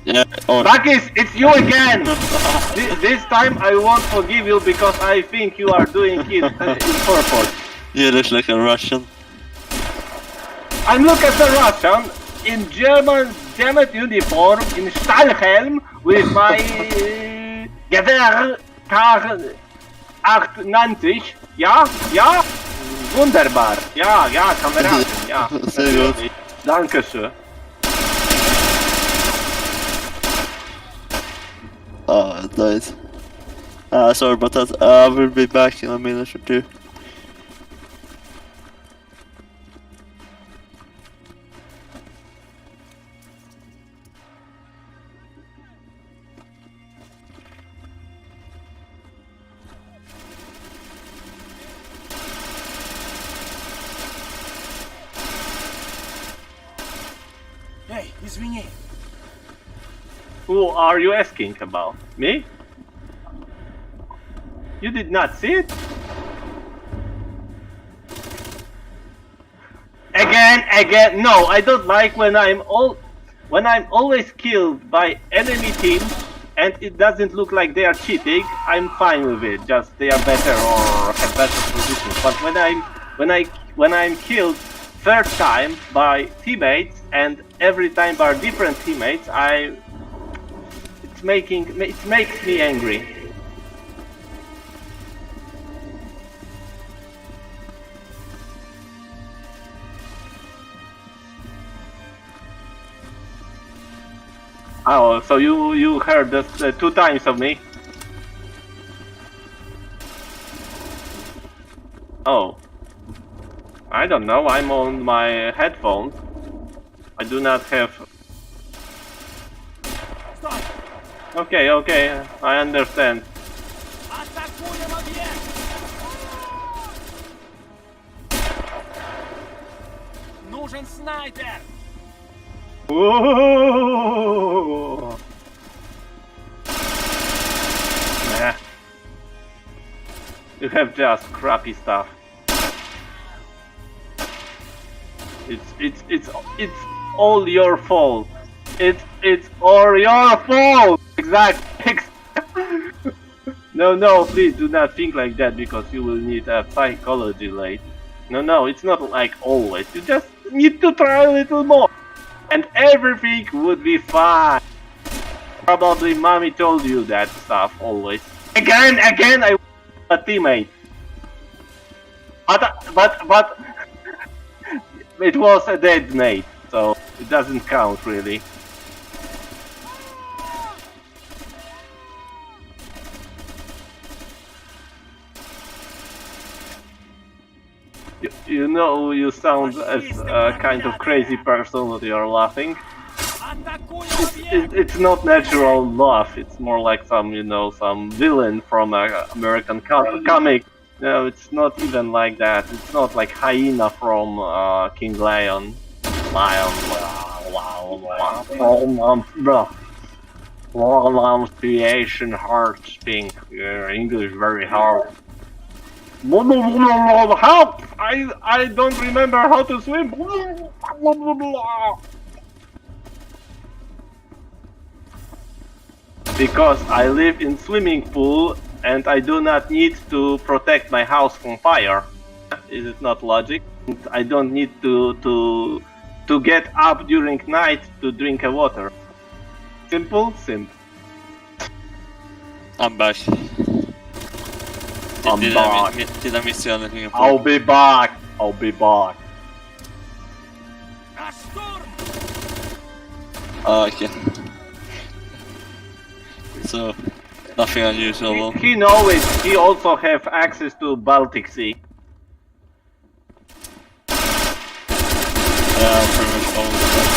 Yeah. Oh. Bakis, it's you again! This time I won't forgive you because I think you are doing it in purpose. You look like a Russian. I'm looking at the Russian in German German uniform in Stahlhelm with my Gewehr K98. Ja, ja, wunderbar. Ja, ja, Kameraden, ja. Sehr gut. Dankeschön. Oh, nice. Sorry about that. We'll be back in a minute or two. Эй, извини. Who are you asking about? Me? You did not see it? Again, no, I don't like when I'm always killed by enemy team and it doesn't look like they are cheating. I'm fine with it, just they are better or have better positions. But when I'm killed third time by teammates and every time by different teammates, it makes me angry. Oh, so you heard this 2 times of me? Oh. I don't know, I'm on my headphones. I do not have... Стой! Okay, I understand. Атакуем объект! Нужен снайпер! Whoa! Nah. You have just crappy stuff. It's all your fault. It's all your fault. Exactly. No, please do not think like that because you will need a psychology late. No, it's not like always. You just need to try a little more. And everything would be fine. Probably mommy told you that stuff always. Again, I a teammate. But it was a dead mate, so it doesn't count really. You know, you sound as a kind of crazy person when you're laughing. Атакуем объект! It's not natural love. It's more like some, you know, some villain from an American comic. No, it's not even like that. It's not like Hyena from King Lion. Pronunciation hard speak. English very hard. Help! I don't remember how to swim. Because I live in swimming pool and I do not need to protect my house from fire. Is it not logic? I don't need to get up during night to drink water. Simple, simple. I'm back. I'm back. Did I miss anything important? I'll be back. I'll be back. На штурм! Okay. So, nothing unusual. He knows he also have access to Baltic Sea. Yeah, pretty much all of that.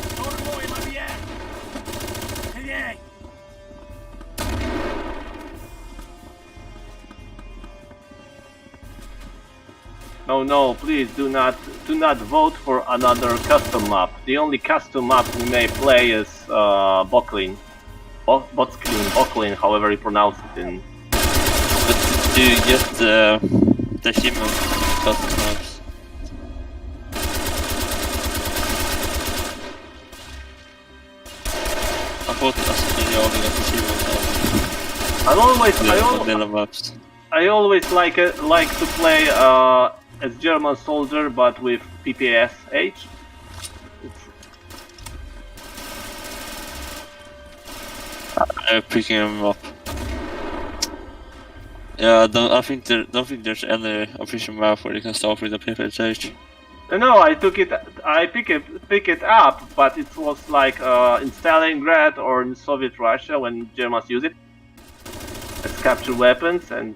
Штурмуем объект! Скорей! No, please do not vote for another custom map. The only custom map we may play is Boklin. Boklin, however you pronounce it in. But do you get the human custom maps? I thought you only got the human vanilla maps. I always like to play as German soldier, but with PPSH. Picking them up. Yeah, don't think there's any official map where you can start with a PPSH. No, I pick it up, but it was like in Stalingrad or in Soviet Russia when Germans use it as capture weapons, and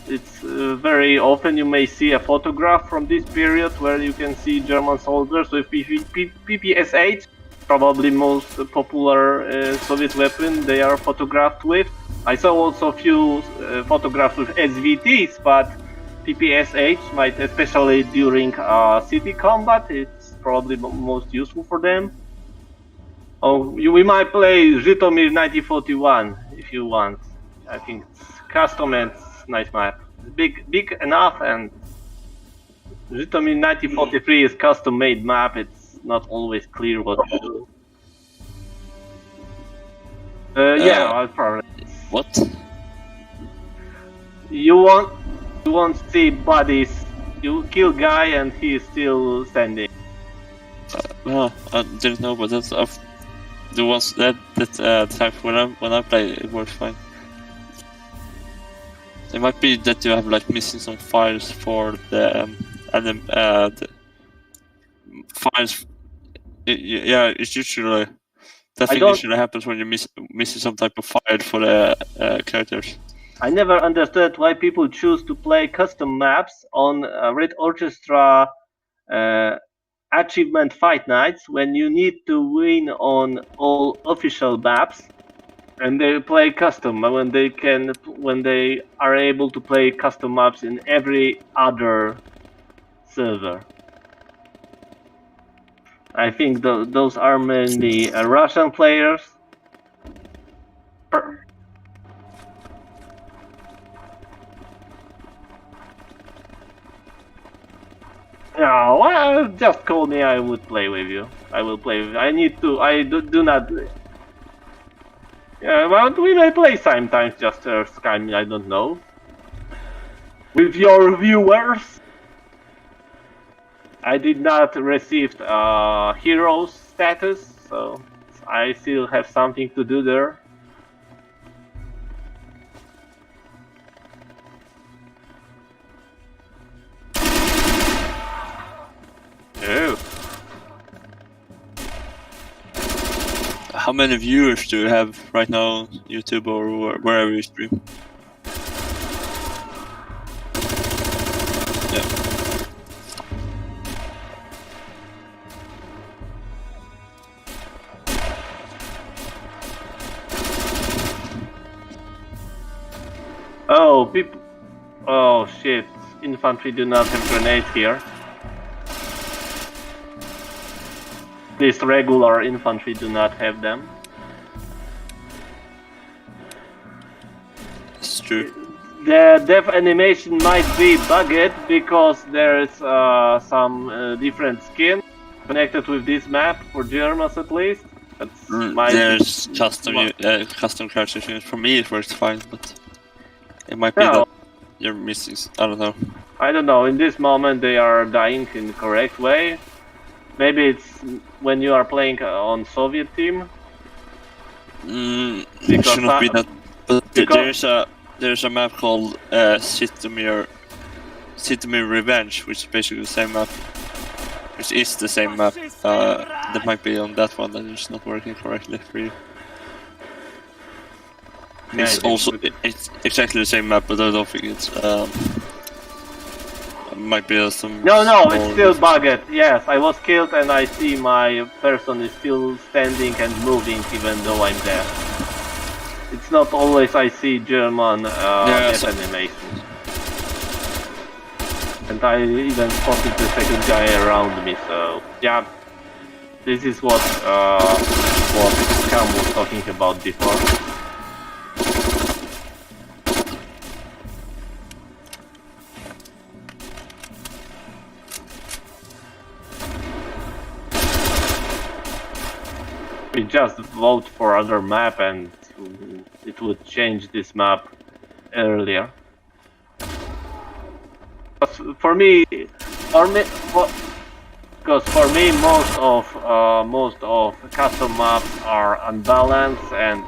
it's very often you may see a photograph from this period where you can see German soldiers with PPSH, probably most popular Soviet weapon they are photographed with. I saw also a few photographs with SVTs, but PPSH might, especially during city combat, it's probably most useful for them. Oh, we might play Zhytomyr 1941 if you want. I think it's custom and nice map. Big enough, and Zhytomyr 1943 is custom made map. It's not always clear what to do. Yeah, I'll probably. What? You won't see bodies. You kill guy and he is still standing. No, I didn't know, but that's the ones that type when I play it works fine. It might be that you have like missing some files for the files. Yeah, it's usually that thing usually happens when you missing some type of file for the characters. I never understood why people choose to play custom maps on Red Orchestra achievement fight nights when you need to win on all official maps. And they play custom when they are able to play custom maps in every other server. I think those are mainly Russian players. No, well, just call me. I would play with you. I will play with you. I need to. I do not. Yeah, well, we may play sometimes, just Skype, I don't know. With your viewers. I did not receive hero status, so I still have something to do there. Oh. How many viewers do you have right now on YouTube or wherever you stream? Uh, Oh, people. Oh shit! Infantry do not have grenades here. At least regular infantry do not have them. It's true. The death animation might be bugged because there's some different skin connected with this map for Germans at least. That's There's custom characters. For me, it works fine, but it might be No. that you're missing. I don't know. I don't know. In this moment, they are dying in the correct way. Maybe it's when you are playing on Soviet team. It Because shouldn't be that. But because- there's a map called Sitomir Revenge, which is basically the same map. Which is the same map. That might be on that one that is not working correctly for you. It's Maybe. also it's exactly the same map, but I don't think it's might be some. No, it's small still difference. bugged. Yes, I was killed and I see my person is still standing and moving even though I'm there. It's not always I see German death animation. And I even spotted the second guy around me, so yeah. This is what Cam was talking about before. We just vote for other map and it would change this map earlier. For me, because for me most of custom maps are unbalanced and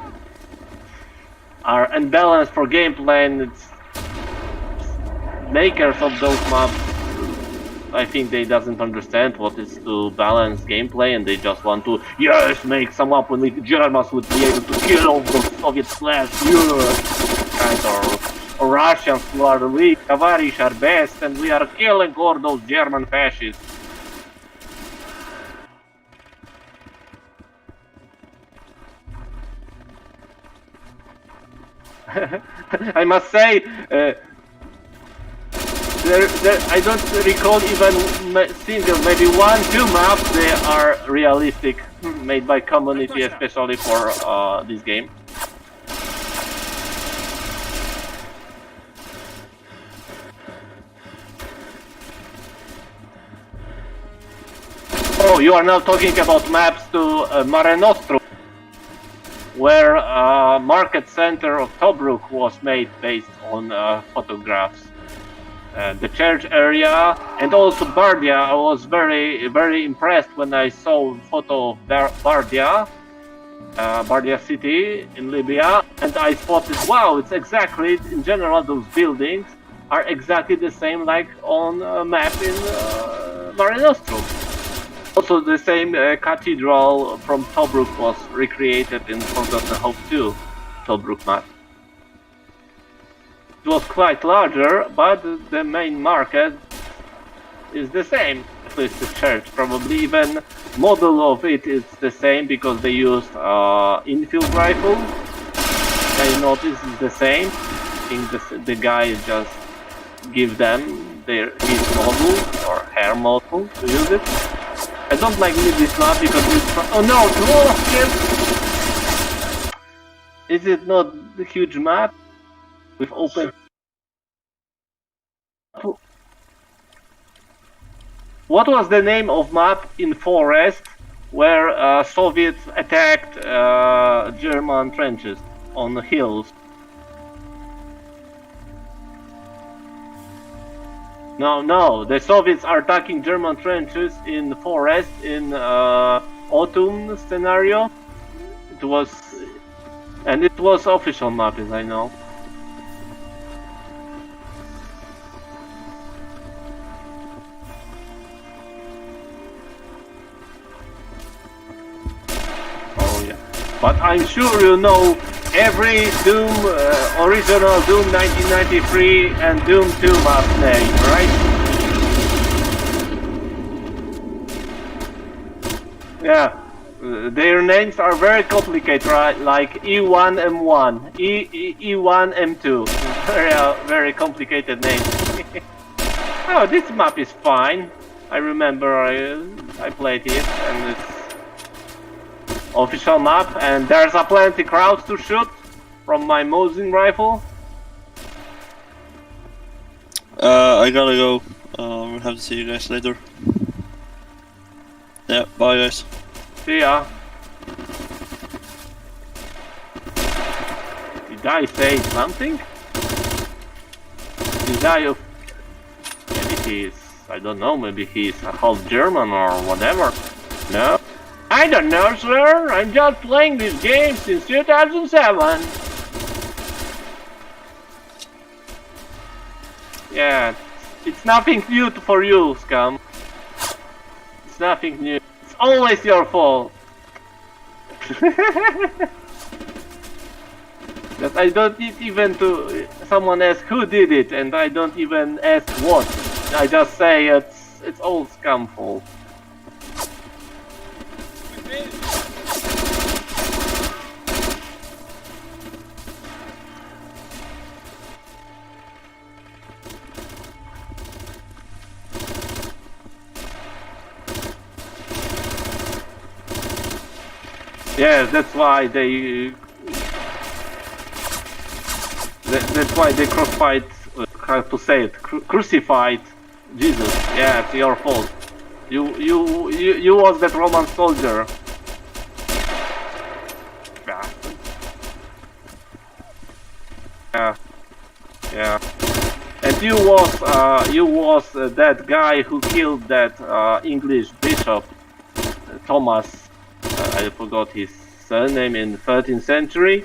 are unbalanced for gameplay, and it's makers of those maps. I think they doesn't understand what is to balance gameplay, and they just want to make some map when the Germans would be able to kill all those Soviet slash kind or Russians who are weak, Tavarish are best, and we are killing all those German fascists. I must say, I don't recall even single, maybe 1-2 maps. They are realistic, made by community, especially for this game. Oh, you are now talking about maps to Mare Nostrum, where market center of Tobruk was made based on photographs. The church area and also Bardia. I was very impressed when I saw a photo of Bardia, Bardia city in Libya, and I spotted, wow, it's exactly, in general, those buildings are exactly the same like on a map in Mare Nostrum. Also, the same cathedral from Tobruk was recreated in Forgotten Hope 2 Tobruk map. It was quite larger, but the main market is the same. At least the church, probably even model of it is the same because they used infield rifle. I noticed it's the same. I think the guy just give them his model or her model to use it. I don't like this map because it's... Oh no, to all of them! Is it not the huge map? With open... What was the name of map in forest where Soviets attacked German trenches on the hills? No, the Soviets are attacking German trenches in the forest in autumn scenario. It was official map, as I know. Oh yeah, but I'm sure you know every Doom, original Doom 1993 and Doom 2 map name, right? Yeah, their names are very complicated, right? Like E1M1, E1M2. very complicated name. Oh, this map is fine. I remember I played it, and it's official map, and there's a plenty crowds to shoot from my Mosin rifle. I gotta go. We'll have to see you guys later. Yeah, bye guys. See ya. Did I say something? Did I? Maybe he's, I don't know, maybe he's half German or whatever. No? I don't know, sir. I'm just playing this game since 2007. Yeah, it's nothing new for you, scum. It's nothing new. It's always your fault. That I don't need even to someone ask who did it, and I don't even ask what. I just say it's all scum fault. Yeah, that's why they. That's why they crucified. How to say it? Crucified Jesus. Yeah, it's your fault. You was that Roman soldier. Yeah. And you was that guy who killed that English bishop, Thomas. I forgot his surname in 13th century.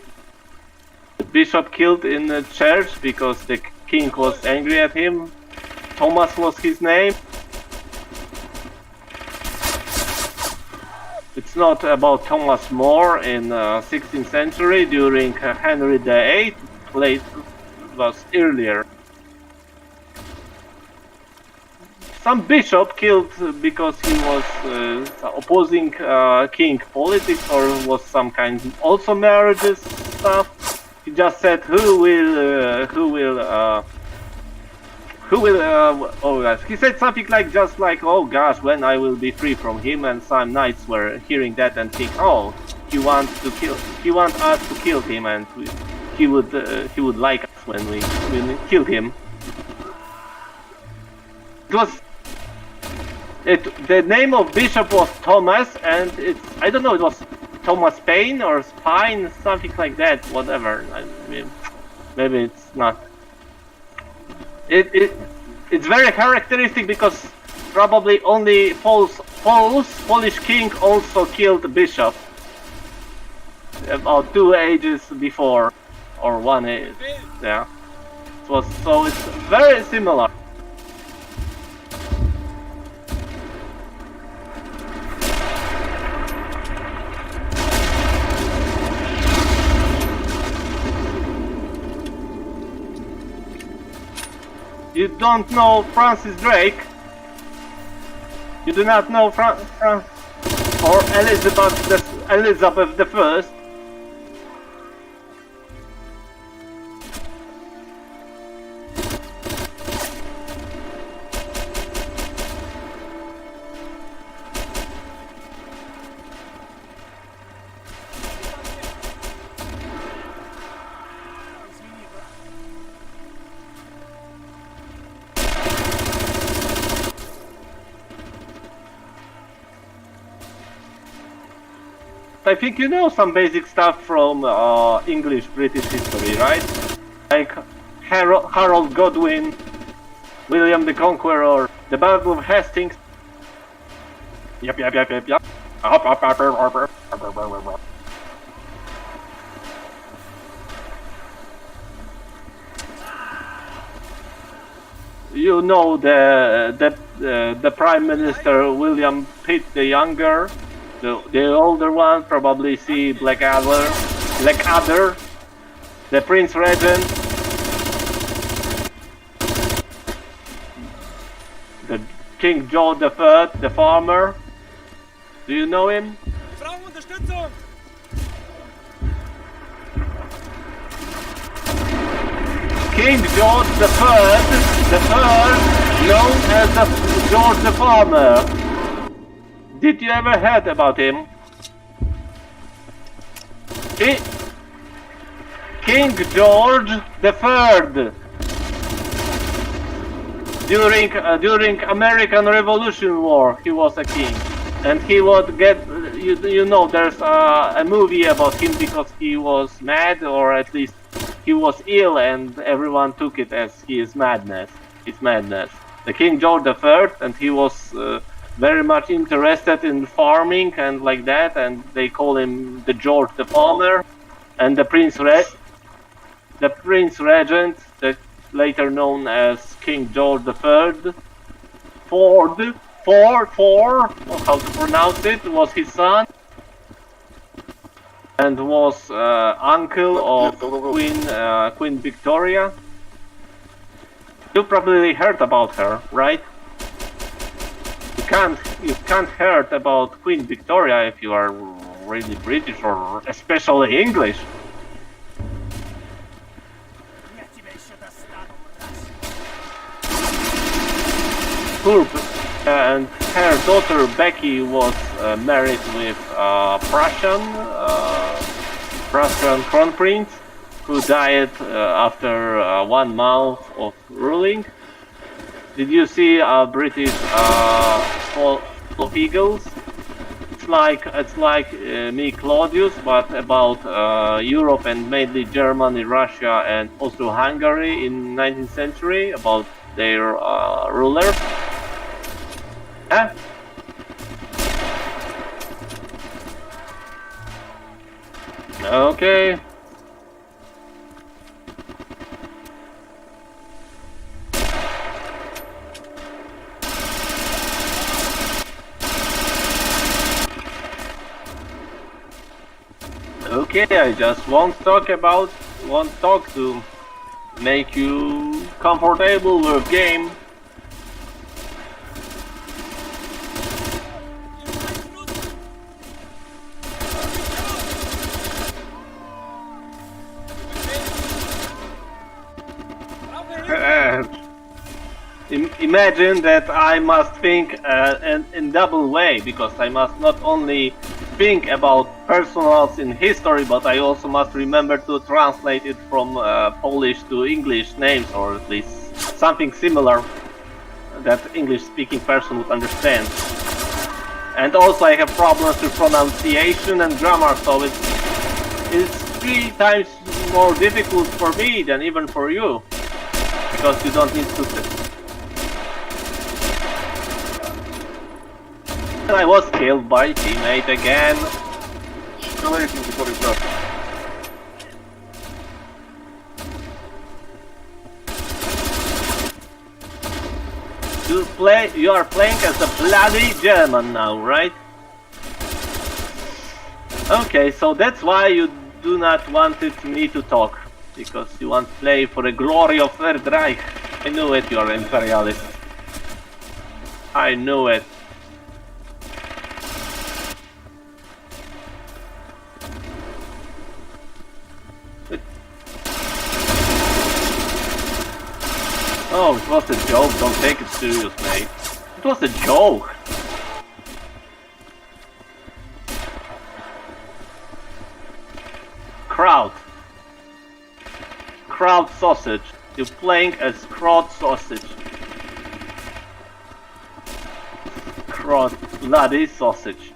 The bishop killed in the church because the king was angry at him. Thomas was his name. It's not about Thomas More in 16th century during Henry VIII. It was earlier. Some bishop killed because he was opposing king politics, or was some kind also marriages stuff. He just said who will oh gosh, he said something like just like, oh gosh, when I will be free from him, and some knights were hearing that and think, oh, he wants us to kill him, and he would like us when we kill him. It was the name of bishop was Thomas, and I don't know, it was Thomas Paine or Spine, something like that, whatever. I mean, maybe it's not. It's very characteristic because probably only Polish king also killed the bishop about 2 ages before, or 1 age. Yeah, so it's very similar. You don't know Francis Drake? You do not know or Elizabeth the First? I think you know some basic stuff from English British history, right? Like Harold Godwin, William the Conqueror, the Battle of Hastings. Yep. You know the Prime Minister William Pitt the Younger. The older one, probably see Blackadder, the Prince Regent, the King George III, the farmer. Do you know him? Frauenunterstützung! King George the Third, known as George the Farmer. Did you ever heard about him? King George the Third. During American Revolution War, he was a king, and he would get. You know, there's a movie about him because he was mad, or at least he was ill, and everyone took it as his madness. His madness. The King George III, and he was very much interested in farming and like that, and they call him the George the Farmer, and the Prince Regent, that later known as King George III, Ford, or how to pronounce it, was his son, and was uncle of Queen Victoria. You probably heard about her, right? You can't heard about Queen Victoria if you are really British or especially English. And her daughter Becky was married with Prussian crown prince, who died after 1 month of ruling. Did you see a British Fall of Eagles? It's like me, Claudius, but about Europe and mainly Germany, Russia, and also Hungary in 19th century, about their rulers. Okay. Okay, I just won't talk to make you comfortable with game. Imagine that I must think in double way, because I must not only think about personals in history, but I also must remember to translate it from Polish to English names, or at least something similar that English-speaking person would understand. And also I have problems with pronunciation and grammar, so it's 3 times more difficult for me than even for you, because you don't need to. I was killed by teammate again. You are playing as a bloody German now, right? Okay, so that's why you do not wanted me to talk, because you want to play for the glory of Third Reich. I knew it, you are imperialist. I knew it. Oh, it was a joke, don't take it serious, mate. It was a joke! Kraut sausage. You're playing as Kraut sausage. Kraut bloody sausage.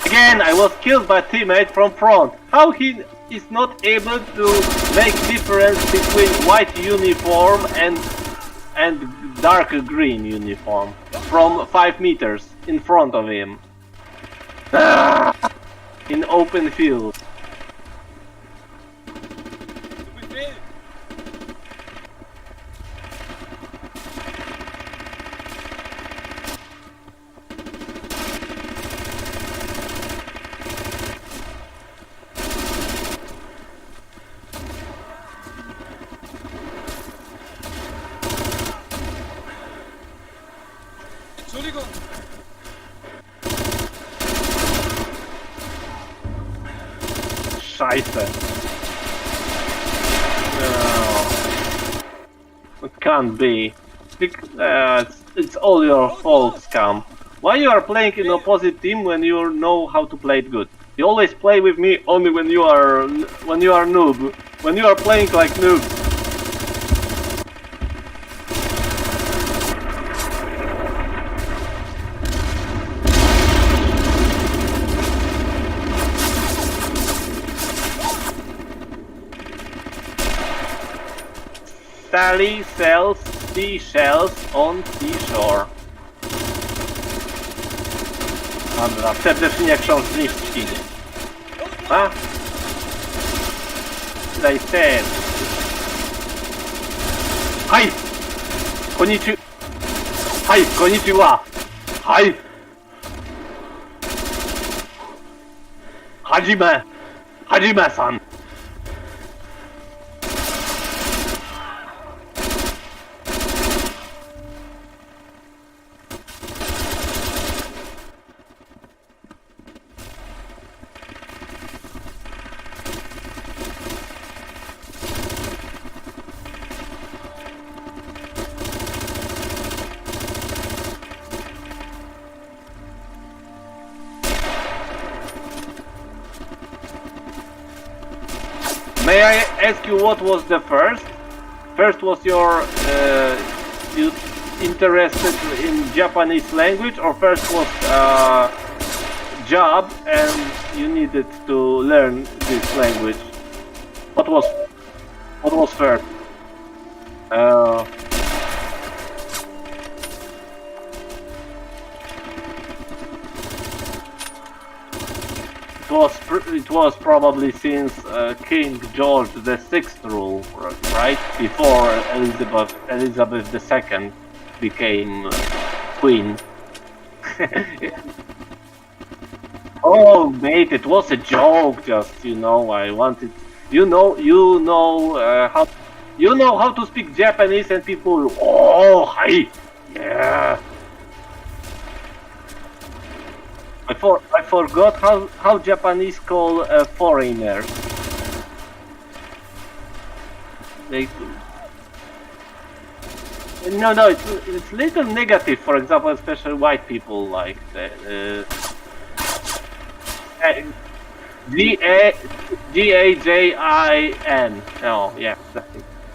Again, I was killed by a teammate from front. How he is not able to make difference between white uniform and dark green uniform from 5 meters in front of him. In open field. Entschuldigung. Scheiße. No. It can't be. It's all your fault, scum. Why you are playing in opposite team when you know how to play it good? You always play with me only when you are noob. When you are playing like noob. Sally sells seashells on seashore. Dobra, serdecznie książniczki. A? Daj ten. Haj! Konnichiwa! Haj! Hajime-san! May I ask you what was the first? First was your you interested in Japanese language, or first was job and you needed to learn this language? What was first? It was probably since King George VI rule, right? Before Elizabeth II became queen. Oh, mate, it was a joke. Just I wanted. You know how to speak Japanese, and people. Oh, hi, yeah. I forgot how Japanese call foreigners. No, it's little negative. For example, especially white people like G-A-J-I-N. Oh, yeah,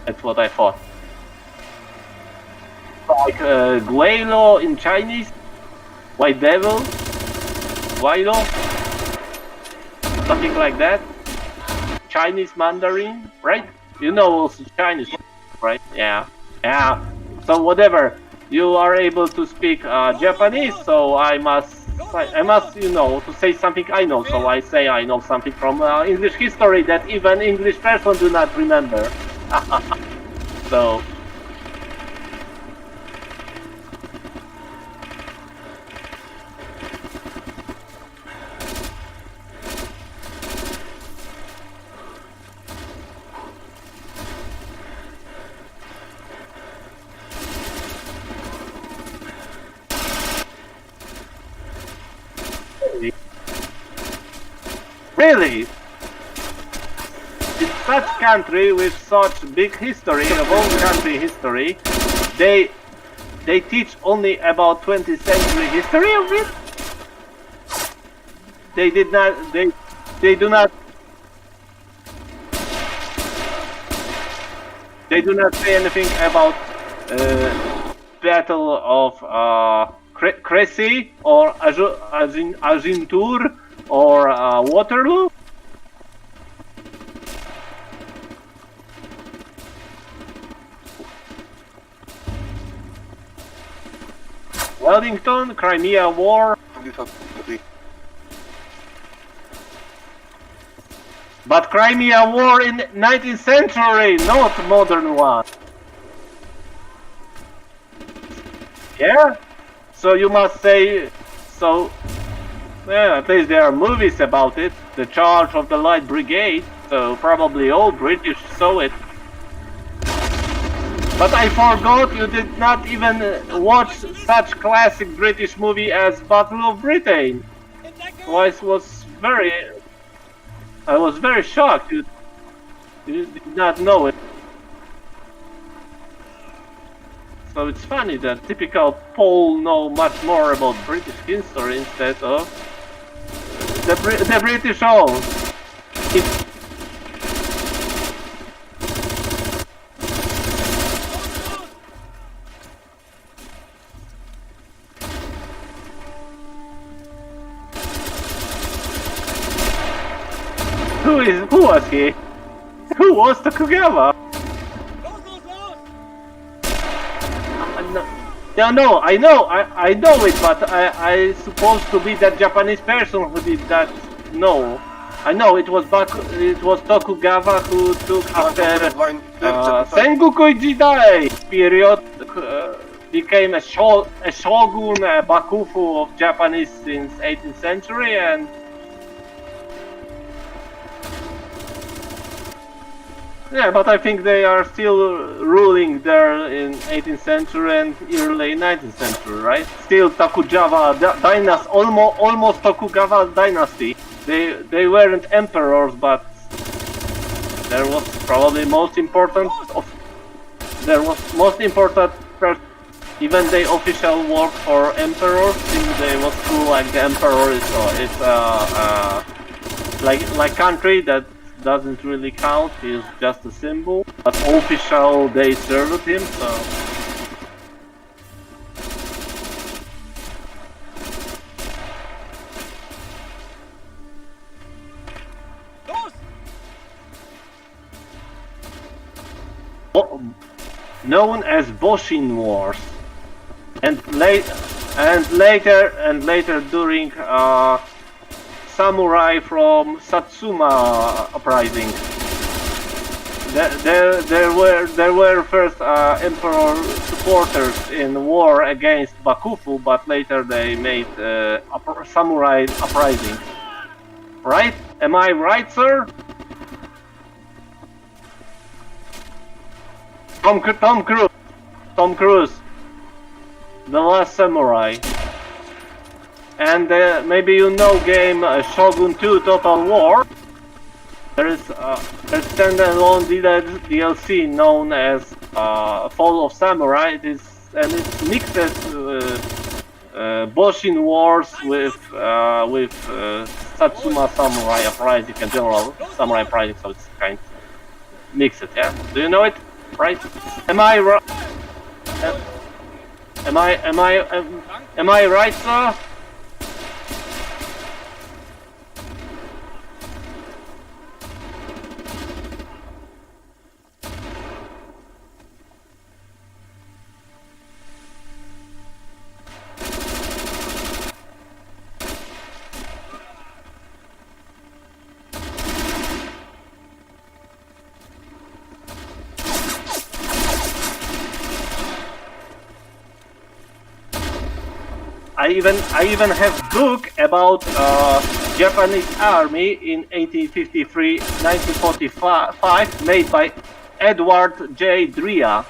that's what I thought. Like Guelo in Chinese, white devil. Guido? Something like that? Chinese Mandarin, right? You know also Chinese, right? Yeah. So whatever, you are able to speak Japanese, so I must, to say something I know. So I say I know something from English history that even English person do not remember. So. Really? In such country with such big history, of own country history, they teach only about 20th century history of it? They do not say anything about Battle of Crécy or Agincourt or Waterloo? Wellington, Crimea War. But Crimea War in 19th century, not modern one. Yeah? So you must say, so, yeah, at least there are movies about it. The Charge of the Light Brigade, so probably all British saw it. But I forgot you did not even watch such classic British movie as Battle of Britain. Voice was very... I was very shocked. You did not know it. So it's funny that typical Pole know much more about British history instead of the British own. Who was he? Who was Tokugawa? No, I know it, but I supposed to be that Japanese person who did that. No, I know it was Tokugawa who took after Sengoku Jidai period, became a shogun, a bakufu of Japanese since 18th century, and yeah, but I think they are still ruling there in 18th century and early 19th century, right? Still Tokugawa dynasty, almost Tokugawa dynasty. They weren't emperors, but there was probably most important person. Even the official work for emperors, since they was cool, like the emperor is like country that doesn't really count, he's just a symbol. But official, they served him, so... Known as Boshin Wars, and later during samurai from Satsuma uprising. There were first emperor supporters in war against Bakufu, but later they made samurai uprising. Right? Am I right, sir? Tom Cruise, The Last Samurai. And maybe you know game Shogun 2 Total War. There is a standalone DLC known as Fall of Samurai. It mixes Boshin Wars with Satsuma Samurai Uprising and general Samurai Uprising, so it's kind of mixed, yeah? Do you know it? Right? Am I right? Am I right, sir? I even have book about Japanese army in 1853-1945 made by Edward J. Drea.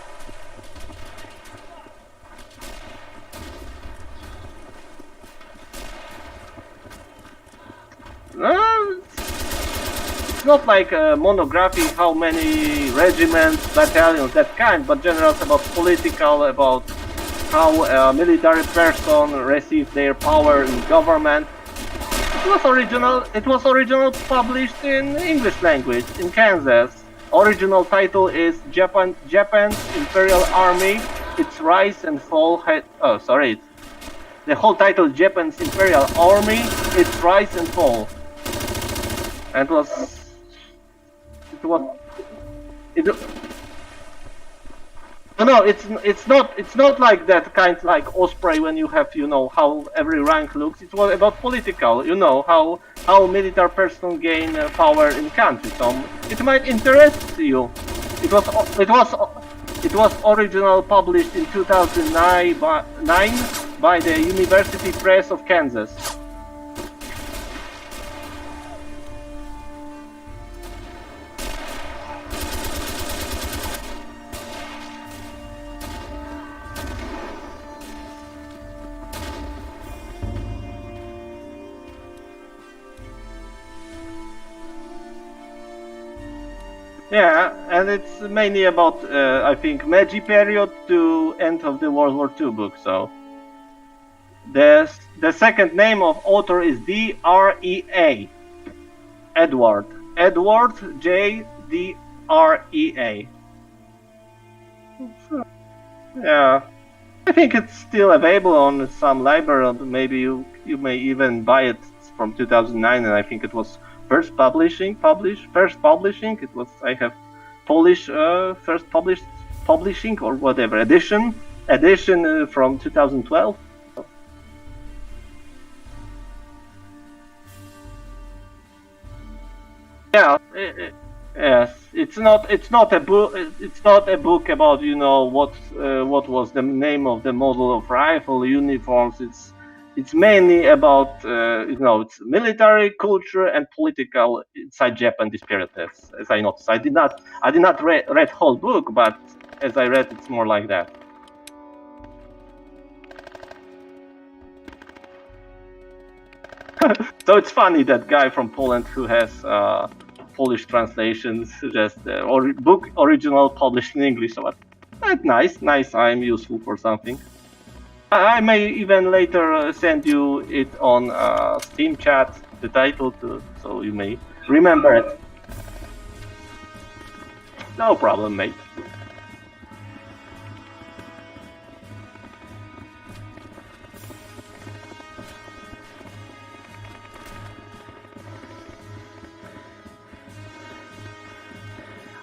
It's not like a monography how many regiments, battalions, that kind, but general about political, about how a military person received their power in government. It was original published in English language in Kansas. Original title is Japan's Imperial Army, Its Rise and Fall. The whole title is Japan's Imperial Army, Its Rise and Fall. And No, it's not like that kind like Osprey when you have, you know, how every rank looks. It was about political, you know, how military person gain power in country. So it might interest you. It was original published in 2009 by the University Press of Kansas. Yeah, and it's mainly about, I think, Meiji period to end of the World War II book. So the second name of author is D.R.E.A. Edward J. D.R.E.A. Yeah, I think it's still available on some library. Maybe you may even buy it from 2009, and I think it was first publishing. It was, I have Polish first publishing or whatever edition from 2012. Yeah, yes. It's not a book. It's not a book about what was the name of the model of rifle uniforms. It's mainly about it's military culture and political inside Japanese period. As I noticed, I did not read whole book, but as I read, it's more like that. So it's funny that guy from Poland who has Polish translations, just book original published in English. So that's nice. I'm useful for something. I may even later send you it on Steam chat, the title, so you may remember it. No problem, mate.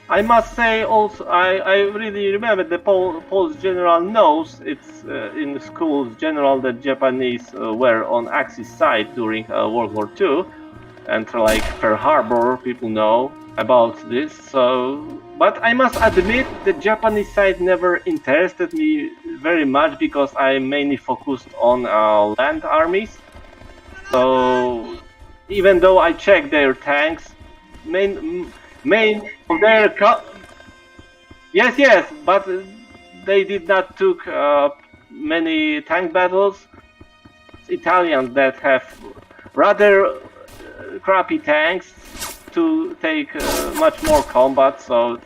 I must say also, I really remember the Polish general knows it's in the schools general that Japanese were on Axis side during World War II, and like Pearl Harbor, people know about this. So, but I must admit the Japanese side never interested me very much because I mainly focused on land armies. So even though I checked their tanks, main of their yes, but they did not took many tank battles. It's Italians that have rather crappy tanks to take much more combat. So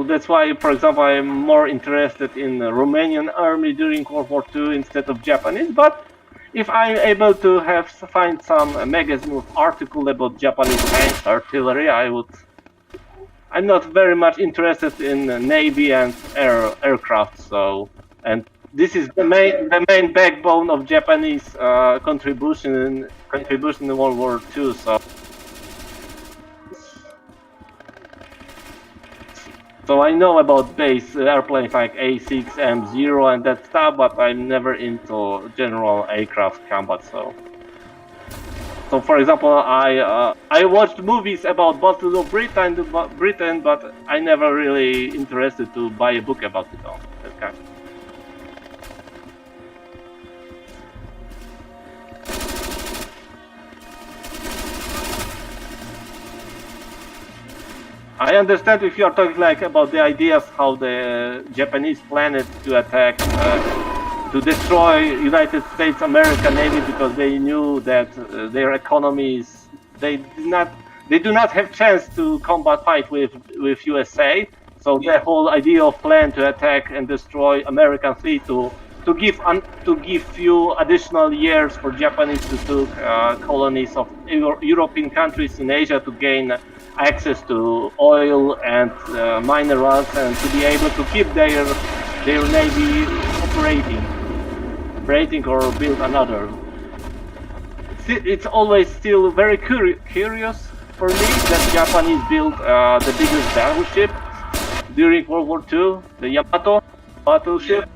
that's why, for example, I'm more interested in the Romanian army during World War II instead of Japanese. But if I'm able to find some magazine with article about Japanese tanks, artillery, I would. I'm not very much interested in navy and aircraft. So, and this is the main backbone of Japanese contribution in World War II. So I know about base airplanes like A6, M0 and that stuff, but I'm never into general aircraft combat. So for example, I watched movies about Battle of Britain, but I never really interested to buy a book about it all. That kind. I understand if you are talking like about the ideas how the Japanese planned to attack, to destroy United States American Navy because they knew that their economies they do not have chance to combat fight with USA. So the whole idea of plan to attack and destroy American fleet to give few additional years for Japanese to take colonies of European countries in Asia to gain access to oil and minerals and to be able to keep their navy operating or build another. It's always still very curious for me that Japanese built the biggest battleship during World War II, the Yamato battleship.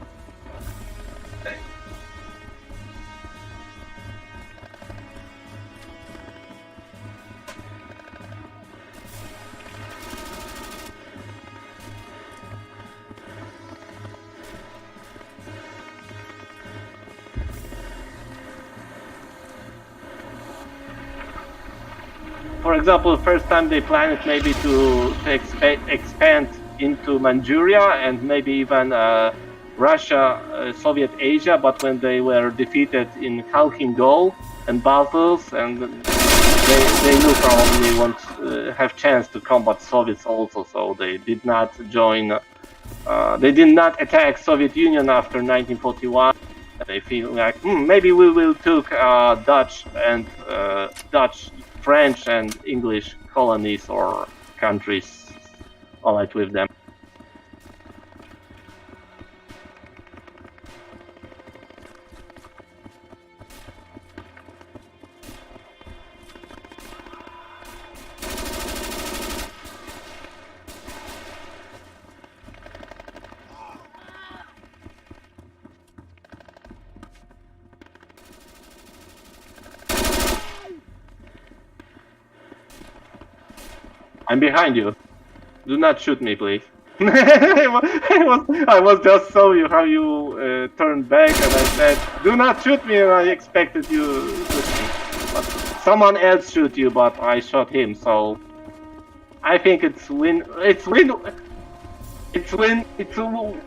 For example, the first time they planned maybe to expand into Manchuria and maybe even Russia, Soviet Asia, but when they were defeated in Khalkhin Gol and battles and they knew probably won't have chance to combat Soviets also, so they did not join. They did not attack Soviet Union after 1941. They feel like maybe we will took Dutch, French, and English colonies or countries allied with them. I'm behind you. Do not shoot me, please. I was just saw you how you turned back, and I said, "Do not shoot me," and I expected you to shoot me. But someone else shoot you, but I shot him. So I think it's win. It's win. It's win. It's win.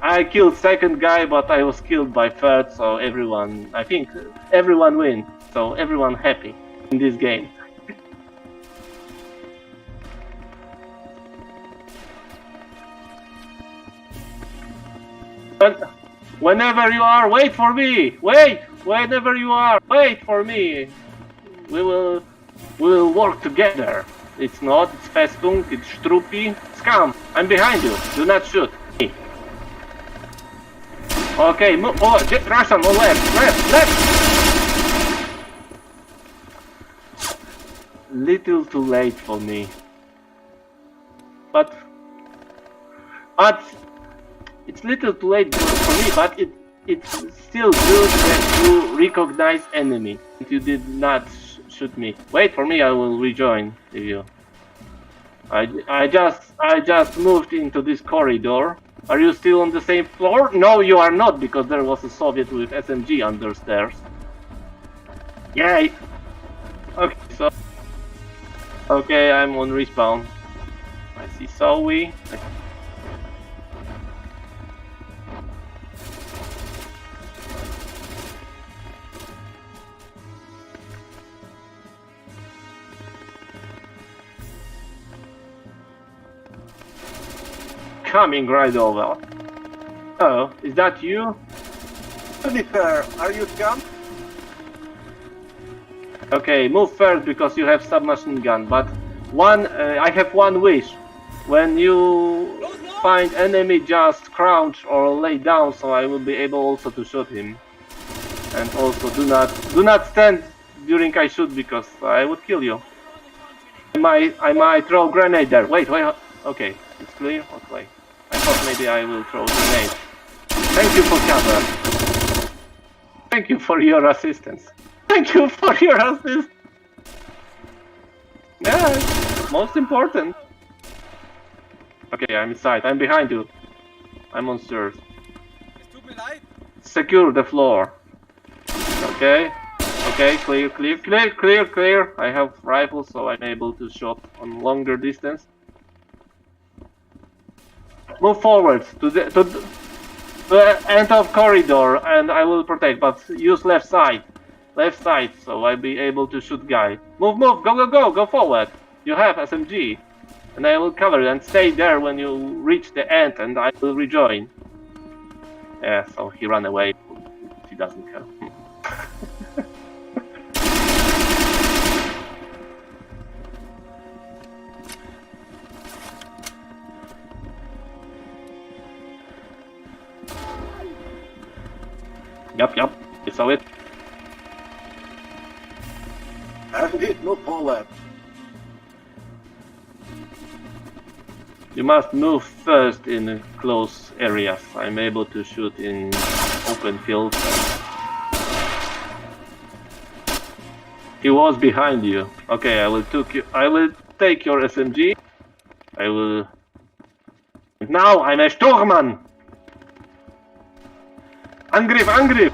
I killed second guy, but I was killed by third. So everyone, I think everyone win. So everyone happy in this game. Whenever you are, wait for me. Wait. Whenever you are, wait for me. We will work together. It's not. It's Festung. It's Struppi. Scum. I'm behind you. Do not shoot me. Okay. Move. Oh, Russian. Oh, left. Little too late for me. But it's little too late for me, but it's still good that you recognize enemy. You did not shoot me. Wait for me, I will rejoin with you. I just moved into this corridor. Are you still on the same floor? No, you are not, because there was a Soviet with SMG under stairs. Yay! Okay, I'm on respawn. I see Zoe. Coming right over. Oh, is that you? To be fair, are you scum? Okay, move first because you have submachine gun. But I have one wish. When you find enemy, just crouch or lay down, so I will be able also to shoot him. And also do not stand during I shoot because I would kill you. I might throw grenade there. Wait. Okay, it's clear. Okay. I thought maybe I will throw a grenade. Thank you for cover. Thank you for your assistance. Thank you for your assistance. Yeah, most important. Okay, I'm inside. I'm behind you. I'm on stairs. Secure the floor. Okay. Okay, clear. I have rifles, so I'm able to shoot on longer distance. Move forward to the end of corridor, and I will protect. But use left side, so I'll be able to shoot guy. Move, go forward. You have SMG, and I will cover you and stay there when you reach the end, and I will rejoin. Yeah, so he ran away. He doesn't care. Yup, I saw it. And it move forward. You must move first in close areas. I'm able to shoot in open fields. He was behind you. Okay, I will take your SMG. I will. Now I'm a Sturmmann. Angriff!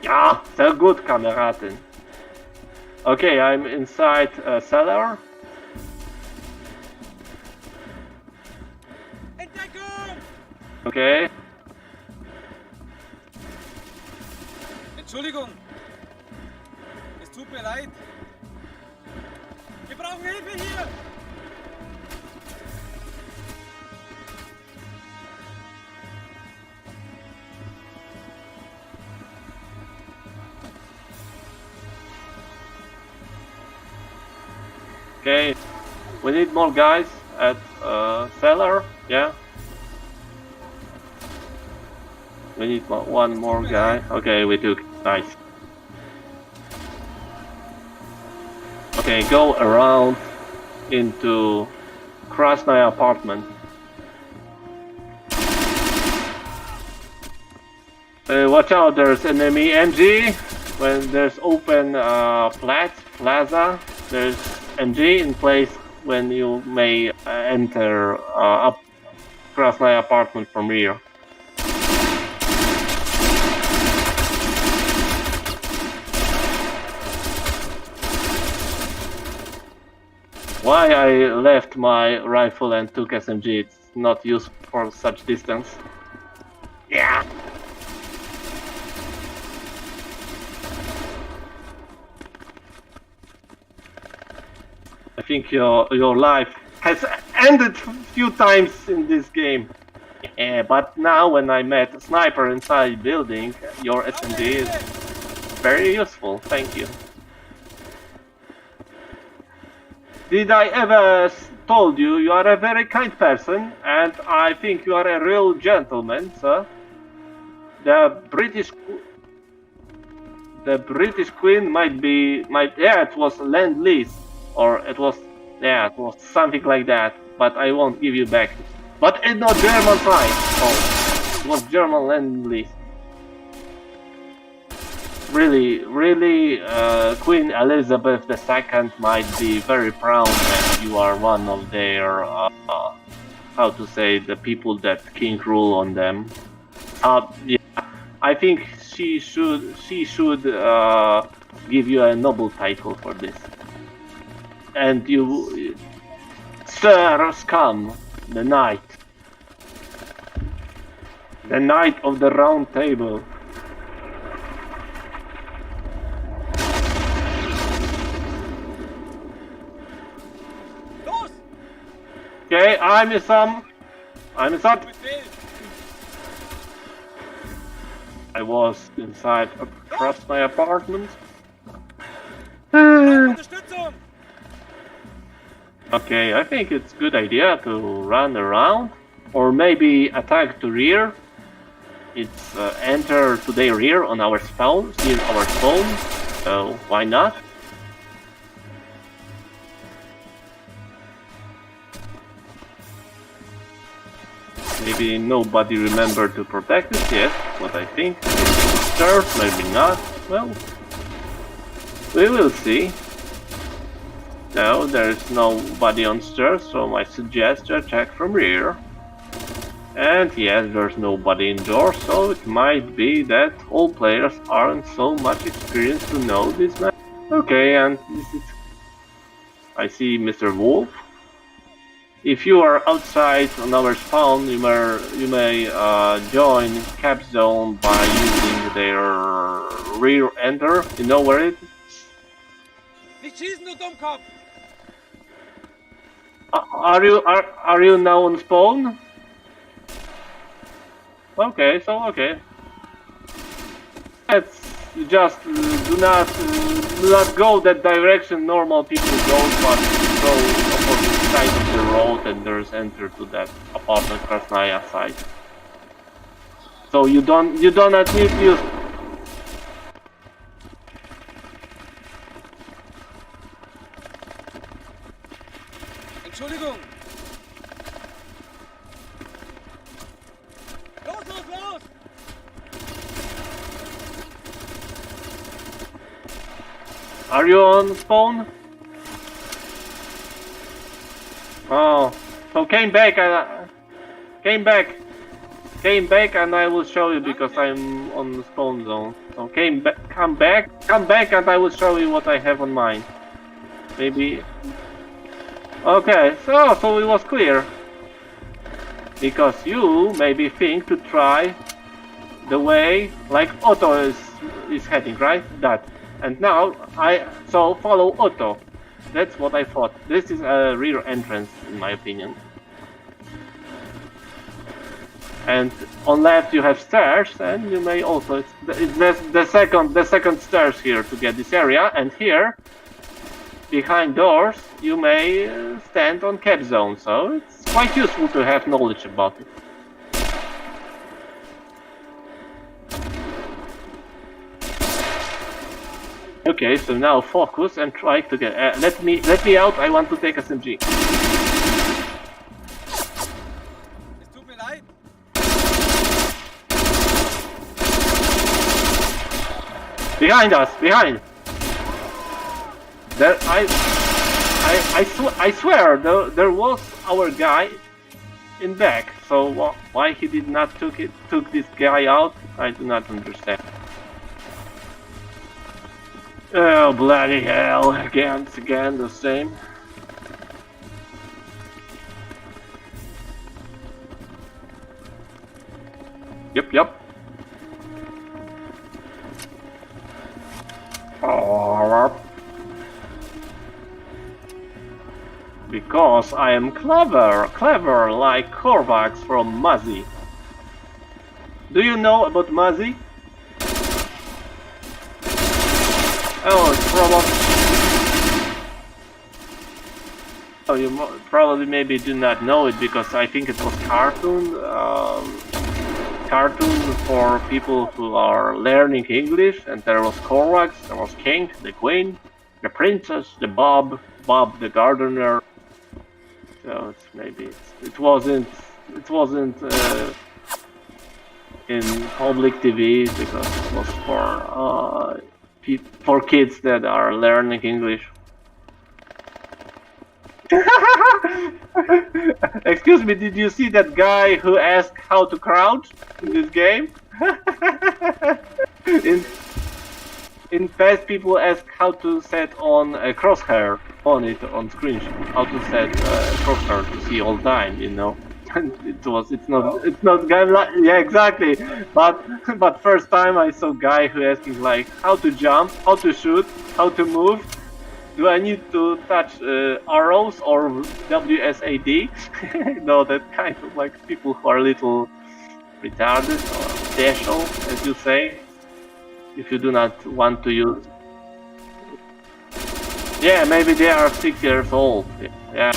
Ja, sehr gut, Kameraden. Okay, I'm inside a cellar. Okay. Entschuldigung. Es tut mir leid. Wir brauchen Hilfe hier. Okay, we need more guys at cellar, yeah? We need one more guy. Okay, we took, nice. Okay, go around into Krasnaya apartment. Watch out, there's enemy MG. When there's open plaza, there's MG in place when you may enter up Krasnaya apartment from rear. Why I left my rifle and took SMG? It's not used for such distance. Yeah. I think your life has ended a few times in this game. Yeah, but now when I met a sniper inside building, your SMG is very useful. Thank you. Did I ever told you you are a very kind person, and I think you are a real gentleman, sir? The British Queen might yeah, it was Lend-Lease. Or it was something like that, but I won't give you back. But it's not German side. Oh, it was German Lend-Lease. Really, Queen Elizabeth II might be very proud that you are one of their, how to say, the people that king rule on them. Yeah, I think she should give you a noble title for this. And you, Sir Scum, the knight of the round table. Los! Okay, I'm inside. Befehl! I was inside across my apartment. Unterstützung! Okay, I think it's a good idea to run around, or maybe attack to rear. It's enter to their rear on our spawn, so why not? Maybe nobody remembered to protect it yet, what I think. Sure, maybe not. Well, we will see. No, there's nobody on stairs, so I suggest you check from rear. And yes, there's nobody indoors, so it might be that all players aren't so much experienced to know this map. Okay, and this is... I see Mr. Wolf. If you are outside on our spawn, you may join Cap Zone by using their rear enter. You know where it is? Nicht schießen, du Dummkopf! Are you now on spawn? Okay, so okay. Let's just do not go that direction normal people go, but go opposite side of the road and there's enter to that apartment Krasnaya side. So you don't need to use. Entschuldigung! Los! Are you on spawn? Oh, so came back and I will show you because I'm on the spawn zone. So come back and I will show you what I have on mine. Maybe. Okay, so it was clear. Because you maybe think to try the way like Otto is is heading, right? That. And now so follow Otto. That's what I thought. This is a rear entrance, in my opinion. And on left you have stairs, and you may also it's the second stairs here to get this area. And here, behind doors, you may stand on cap zone. So it's quite useful to have knowledge about it. Okay, so now focus and try to get. Let me out. I want to take SMG. Es tut mir leid. Behind us, behind. There, I swear, there was our guy in back. So why he did not took this guy out? I do not understand. Oh bloody hell! Again the same. Yep. Because I am clever like Korvax from Muzzy. Do you know about Muzzy? Oh, it's probably... Oh, you probably maybe do not know it because I think it was cartoon for people who are learning English, and there was Korvax, there was King, the Queen, the Princess, the Bob the Gardener. So it wasn't in public TV because it was for kids that are learning English. Excuse me, did you see that guy who asked how to crouch in this game? In past, people ask how to set on a crosshair on it on screen. How to set crosshair to see all time, you know. It's not guy like, yeah, exactly. But first time I saw guy who asking like how to jump, how to shoot, how to move. Do I need to touch arrows or WSAD? No, that kind of like people who are a little retarded or special, as you say. If you do not want to use... Yeah, maybe they are 6 years old. Yeah.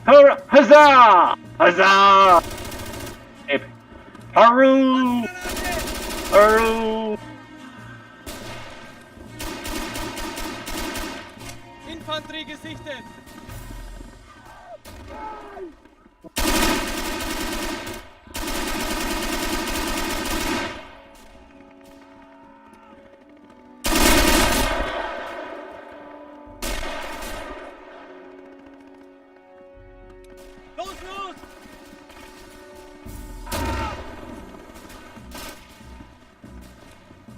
Huzzah! Huzzah! Haru! Haru! Infanterie gesichtet. Los!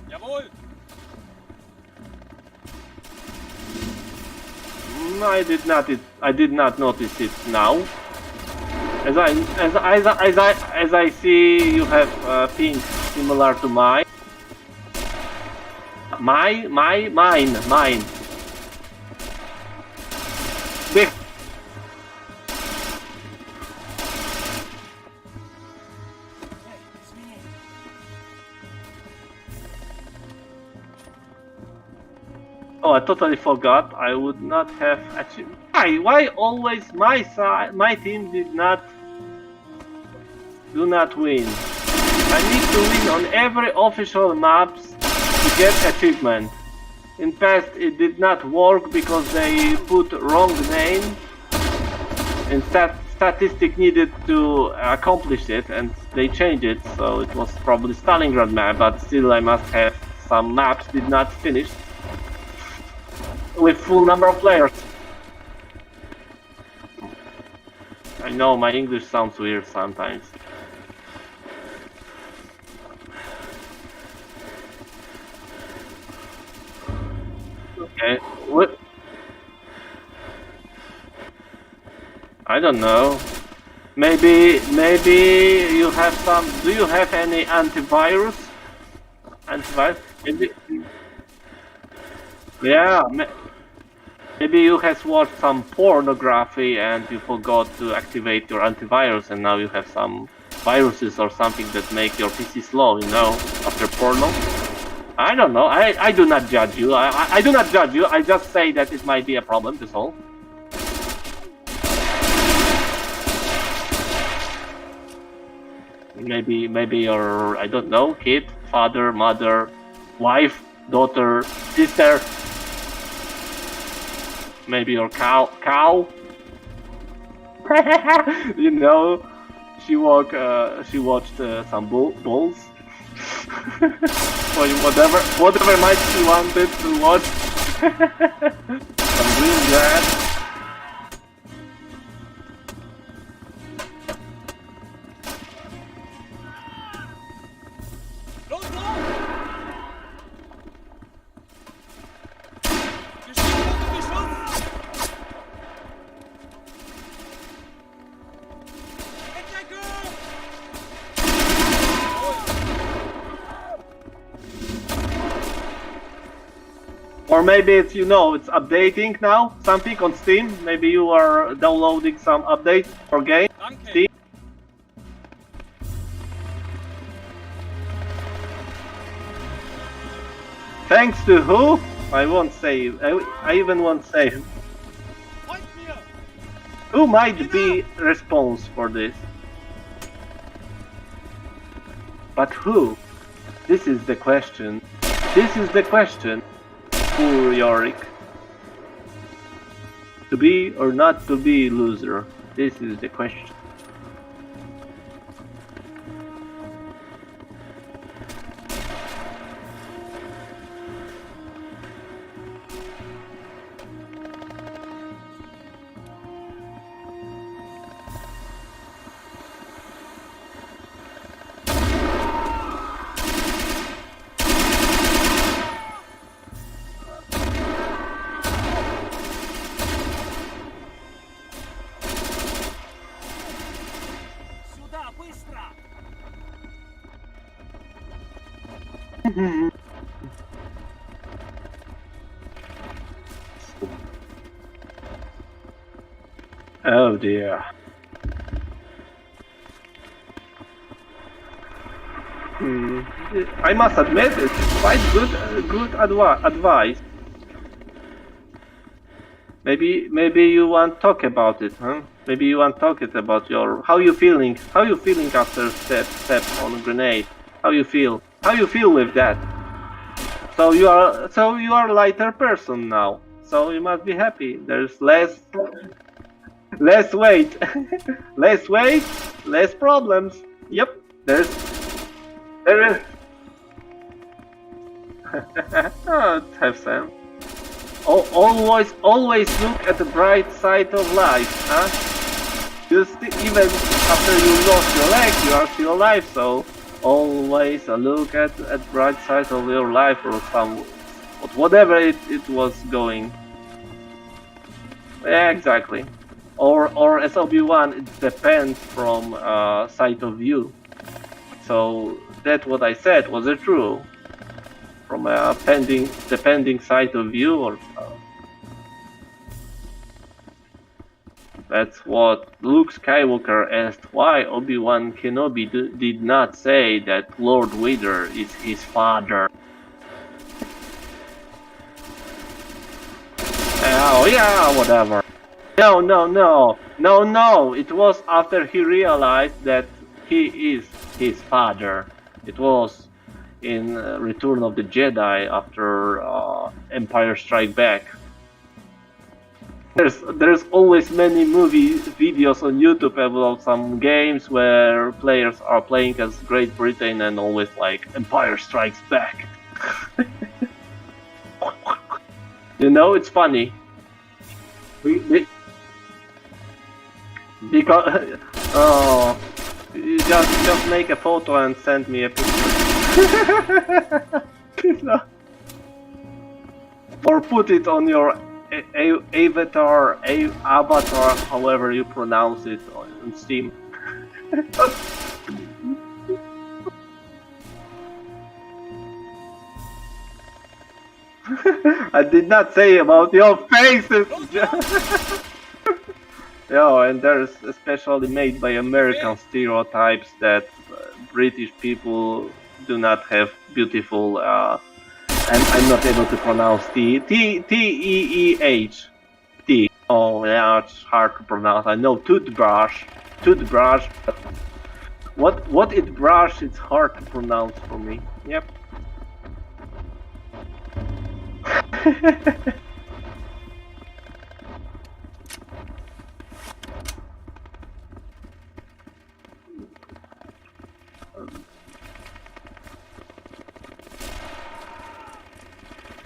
Jawohl! I did not notice it now. As I see, you have pink similar to mine. Mine. Big. Oh, I totally forgot. I would not have achieved. Why always my team do not win? I need to win on every official maps to get achievement. In past it did not work because they put wrong name and statistic needed to accomplish it, and they changed it, so it was probably Stalingrad map, but still I must have some maps did not finish with full number of players. I know my English sounds weird sometimes. Okay, what? I don't know. Maybe you have some. Do you have any antivirus Antivirus? Maybe. Yeah. Maybe you have watched some pornography and you forgot to activate your antivirus, and now you have some viruses or something that make your PC slow. You know, after porno. I don't know. I do not judge you. I do not judge you. I just say that it might be a problem to solve. Maybe your, I don't know, kid, father, mother, wife, daughter, sister. Maybe your cow. You know, she watched some bulls. Or whatever might she wanted to watch. Some green grass. Los, los! Wir stehen unter Beschuss! Entdeckung! Or maybe it's, you know, it's updating now, something on Steam. Maybe you are downloading some update for game. Danke! Steam. Thanks to who? I won't say. I even won't say. Folgt mir! Who might be responsible for this? But who? This is the question. This is the question. Poor Yorick. To be or not to be loser? This is the question. Сюда, быстро! Oh dear. I must admit, it's quite good advice. Maybe you want to talk about it, huh? Maybe you want to talk it about your how you feeling after step on a grenade. How you feel with that? So you are a lighter person now. So you must be happy. There's less weight, less weight, less problems. Yep, there is. Oh, have some. Always look at the bright side of life, huh? Even after you lost your leg, you are still alive. So always look at bright side of your life, or whatever it was going. Yeah, exactly. Or as Obi-Wan, it depends from side of view. So that what I said was it true? From a depending side of view, or that's what Luke Skywalker asked why Obi-Wan Kenobi did not say that Lord Vader is his father. Oh yeah, whatever. No, it was after he realized that he is his father. It was in Return of the Jedi after Empire Strike Back. There's always many movie videos on YouTube about some games where players are playing as Great Britain and always like Empire Strikes Back. You know, it's funny. Because just make a photo and send me a picture. Or put it on your avatar, however you pronounce it, on Steam. I did not say about your faces. Yeah, and there's especially made by American stereotypes that British people do not have beautiful. And I'm not able to pronounce T-E-E-H. T. Oh yeah, it's hard to pronounce. I know toothbrush, but what it brush? It's hard to pronounce for me. Yep.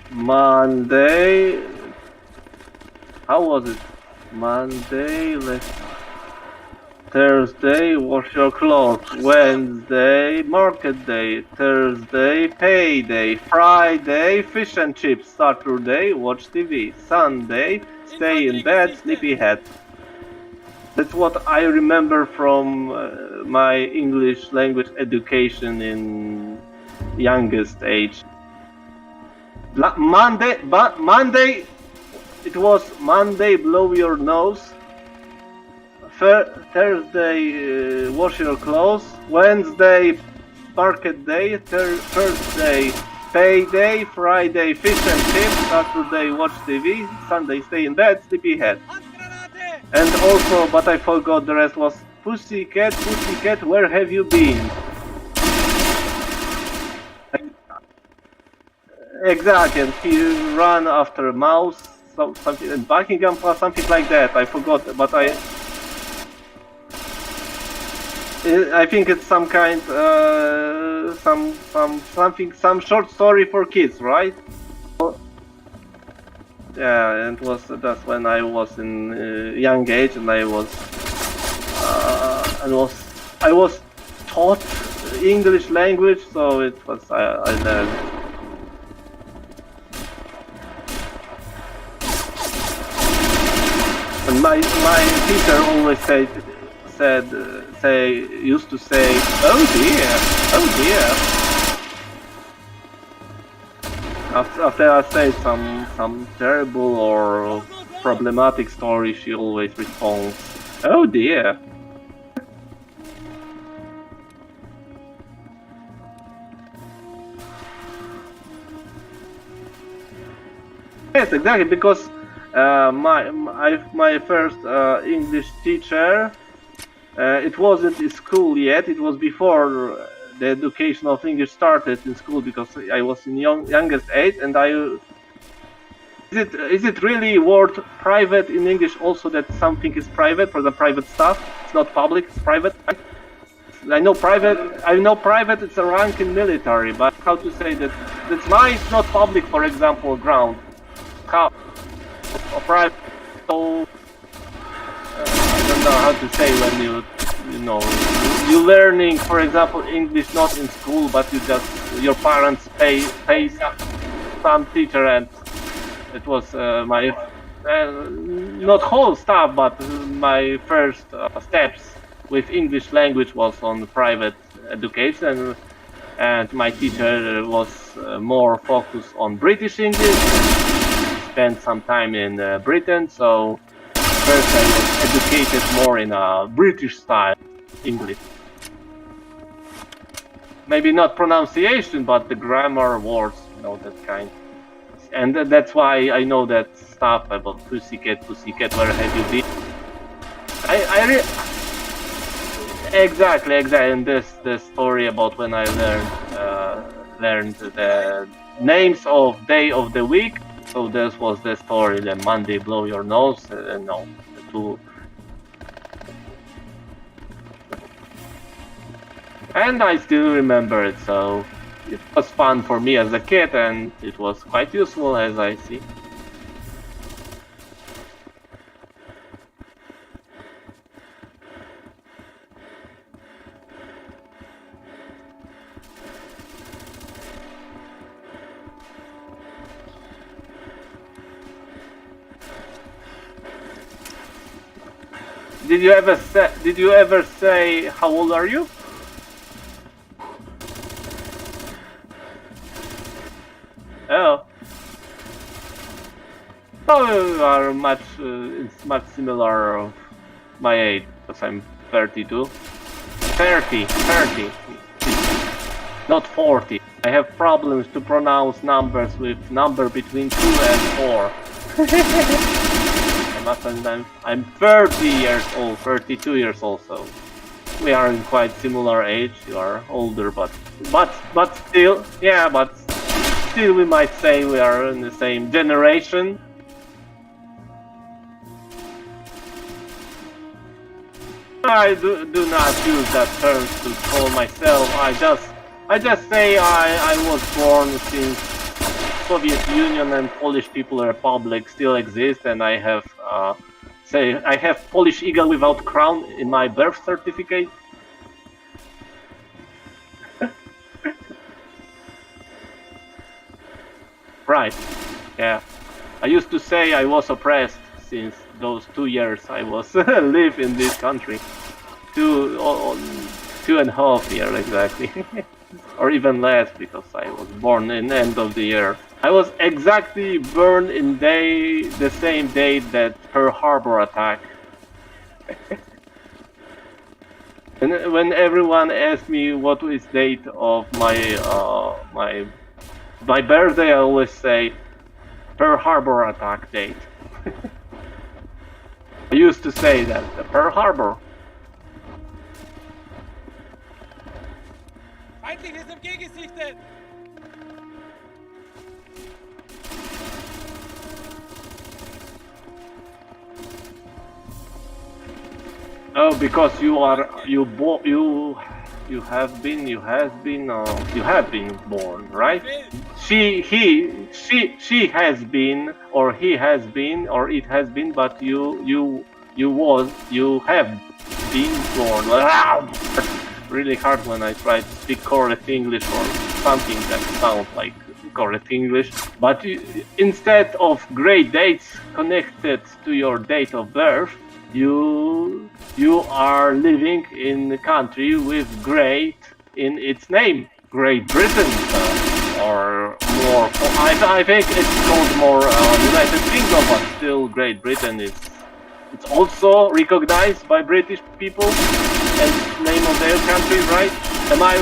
Monday. How was it? Monday, Thursday, wash your clothes. Wednesday, market day. Thursday, payday. Friday, fish and chips. Saturday, watch TV. Sunday, stay in bed, sleepyhead. That's what I remember from my English language education in youngest age. Monday, it was Monday, blow your nose. Thursday, wash your clothes. Wednesday, market day. Thursday, payday. Friday, fish and chips. Saturday, watch TV. Sunday, stay in bed, sleepyhead. And also, but I forgot the rest was Pussycat, Pussycat, where have you been? Exactly, and he ran after a mouse, something, and Buckingham Palace, something like that. I forgot, but I think it's some kind, some short story for kids, right? Yeah, and that's when I was in young age, and I was taught English language, so I learned. And my teacher always used to say, oh dear. After I say some terrible or problematic story, she always responds, oh dear. Yes, exactly, because my first English teacher, it wasn't in school yet. It was before the education of English started in school, because I was in youngest age, and is it really word private in English also that something is private for the private stuff? It's not public, it's private. I know private. It's a rank in military, but how to say that? That's mine. It's not public. For example, ground. How? Or private. So I don't know how to say when you learning, for example, English not in school, but your parents pay some teacher, and it was my not whole stuff, but my first steps with English language was on private education, and my teacher was more focused on British English. Spent some time in Britain, so first I was educated more in a British style English. Maybe not pronunciation, but the grammar, words, that kind. And that's why I know that stuff about pussycat, where have you been? Exactly, and the story about when I learned the names of day of the week. So this was the story. The Monday, blow your nose. And I still remember it. So it was fun for me as a kid, and it was quite useful, as I see. Did you ever say how old are you? Oh. Oh, you are much, it's much similar of my age, because I'm 32. 30, not 40. I have problems to pronounce numbers with number between 2 and 4. I must admit, I'm 30 years old, 32 years old, so we are in quite similar age. You are older, but still, yeah, but still we might say we are in the same generation. I do not use that term to call myself. I just say I was born since Soviet Union and Polish People Republic still exist, and I have I have Polish eagle without crown in my birth certificate. Right. Yeah. I used to say I was oppressed since those 2 years I was live in this country. 2.5 years exactly. Or even less, because I was born in the end of the year. I was exactly born in the same day that Pearl Harbor attack. And when everyone asks me what is date of my birthday, I always say Pearl Harbor attack date. I used to say that, the Pearl Harbor. Feindliches MG gesichtet! Oh, because you have been born, right? She has been, or he has been, or it has been, but you have been born. Really hard when I try to speak correct English or something that sounds like correct English. But instead of great dates connected to your date of birth, you are living in a country with great in its name, Great Britain, or more. I think it's called more United Kingdom, but still Great Britain is. It's also recognized by British people as name of their country, right? Am I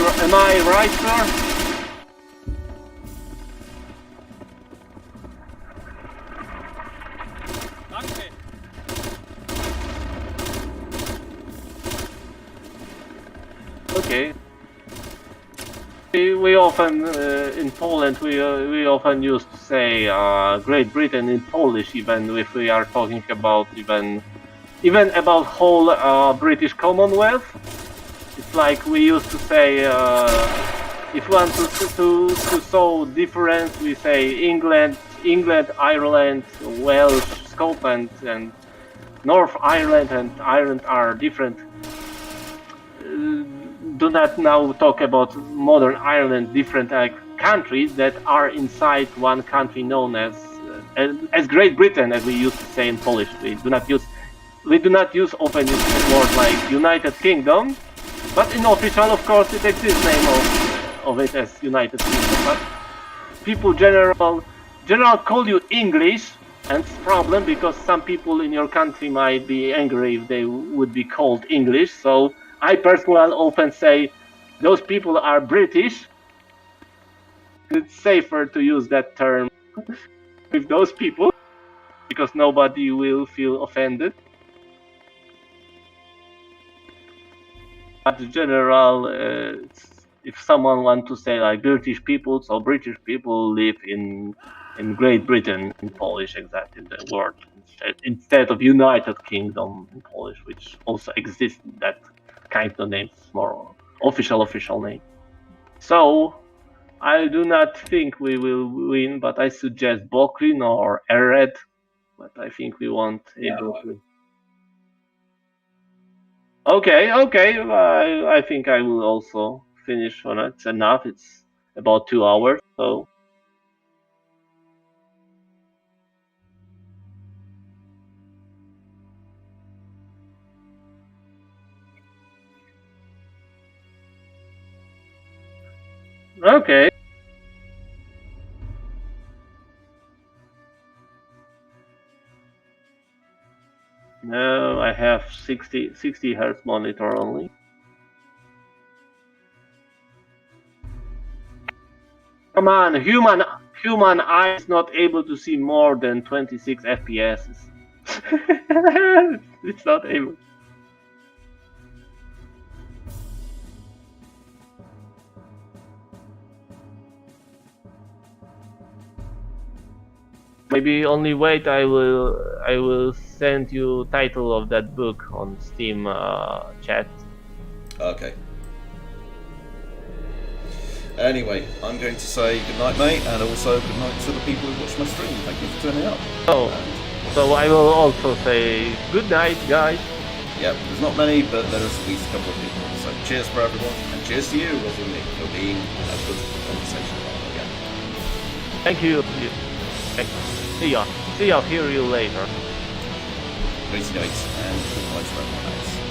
right, sir? Danke! Okay. We often in Poland we often used to say Great Britain in Polish, even if we are talking about even about whole British Commonwealth. It's like we used to say if we want to show difference, we say England, Ireland, Wales, Scotland, and North Ireland and Ireland are different. Do not now talk about modern Ireland, different countries that are inside one country known as Great Britain, as we used to say in Polish. We do not use often words like United Kingdom, but in official, of course, it exists name of it as United Kingdom. But people general call you English, and it's a problem because some people in your country might be angry if they would be called English. So I personally often say those people are British. It's safer to use that term with those people because nobody will feel offended. But in general, if someone wants to say like British people, so British people live in Great Britain in Polish, exactly the word instead of United Kingdom in Polish, which also exists. That kind of name, more official name. So I do not think we will win, but I suggest Bokrin or Ered, but I think we won't able to. Okay. I think I will also finish on it. It's enough. It's about 2 hours, so. Okay. 60 hertz monitor only. Come on, human eye is not able to see more than 26 FPS. It's not able. Maybe only wait. I will send you title of that book on Steam chat. Okay. Anyway, I'm going to say good night, mate, and also good night to the people who watch my stream. Thank you for turning up. Oh, so I will also say good night, guys. Yeah, there's not many, but there is at least a couple of people. So cheers for everyone, and cheers to you, Rosie and Nick, for being a good conversation partner again. Thank you. See ya. Hear you later. Great night, and good night for everyone else.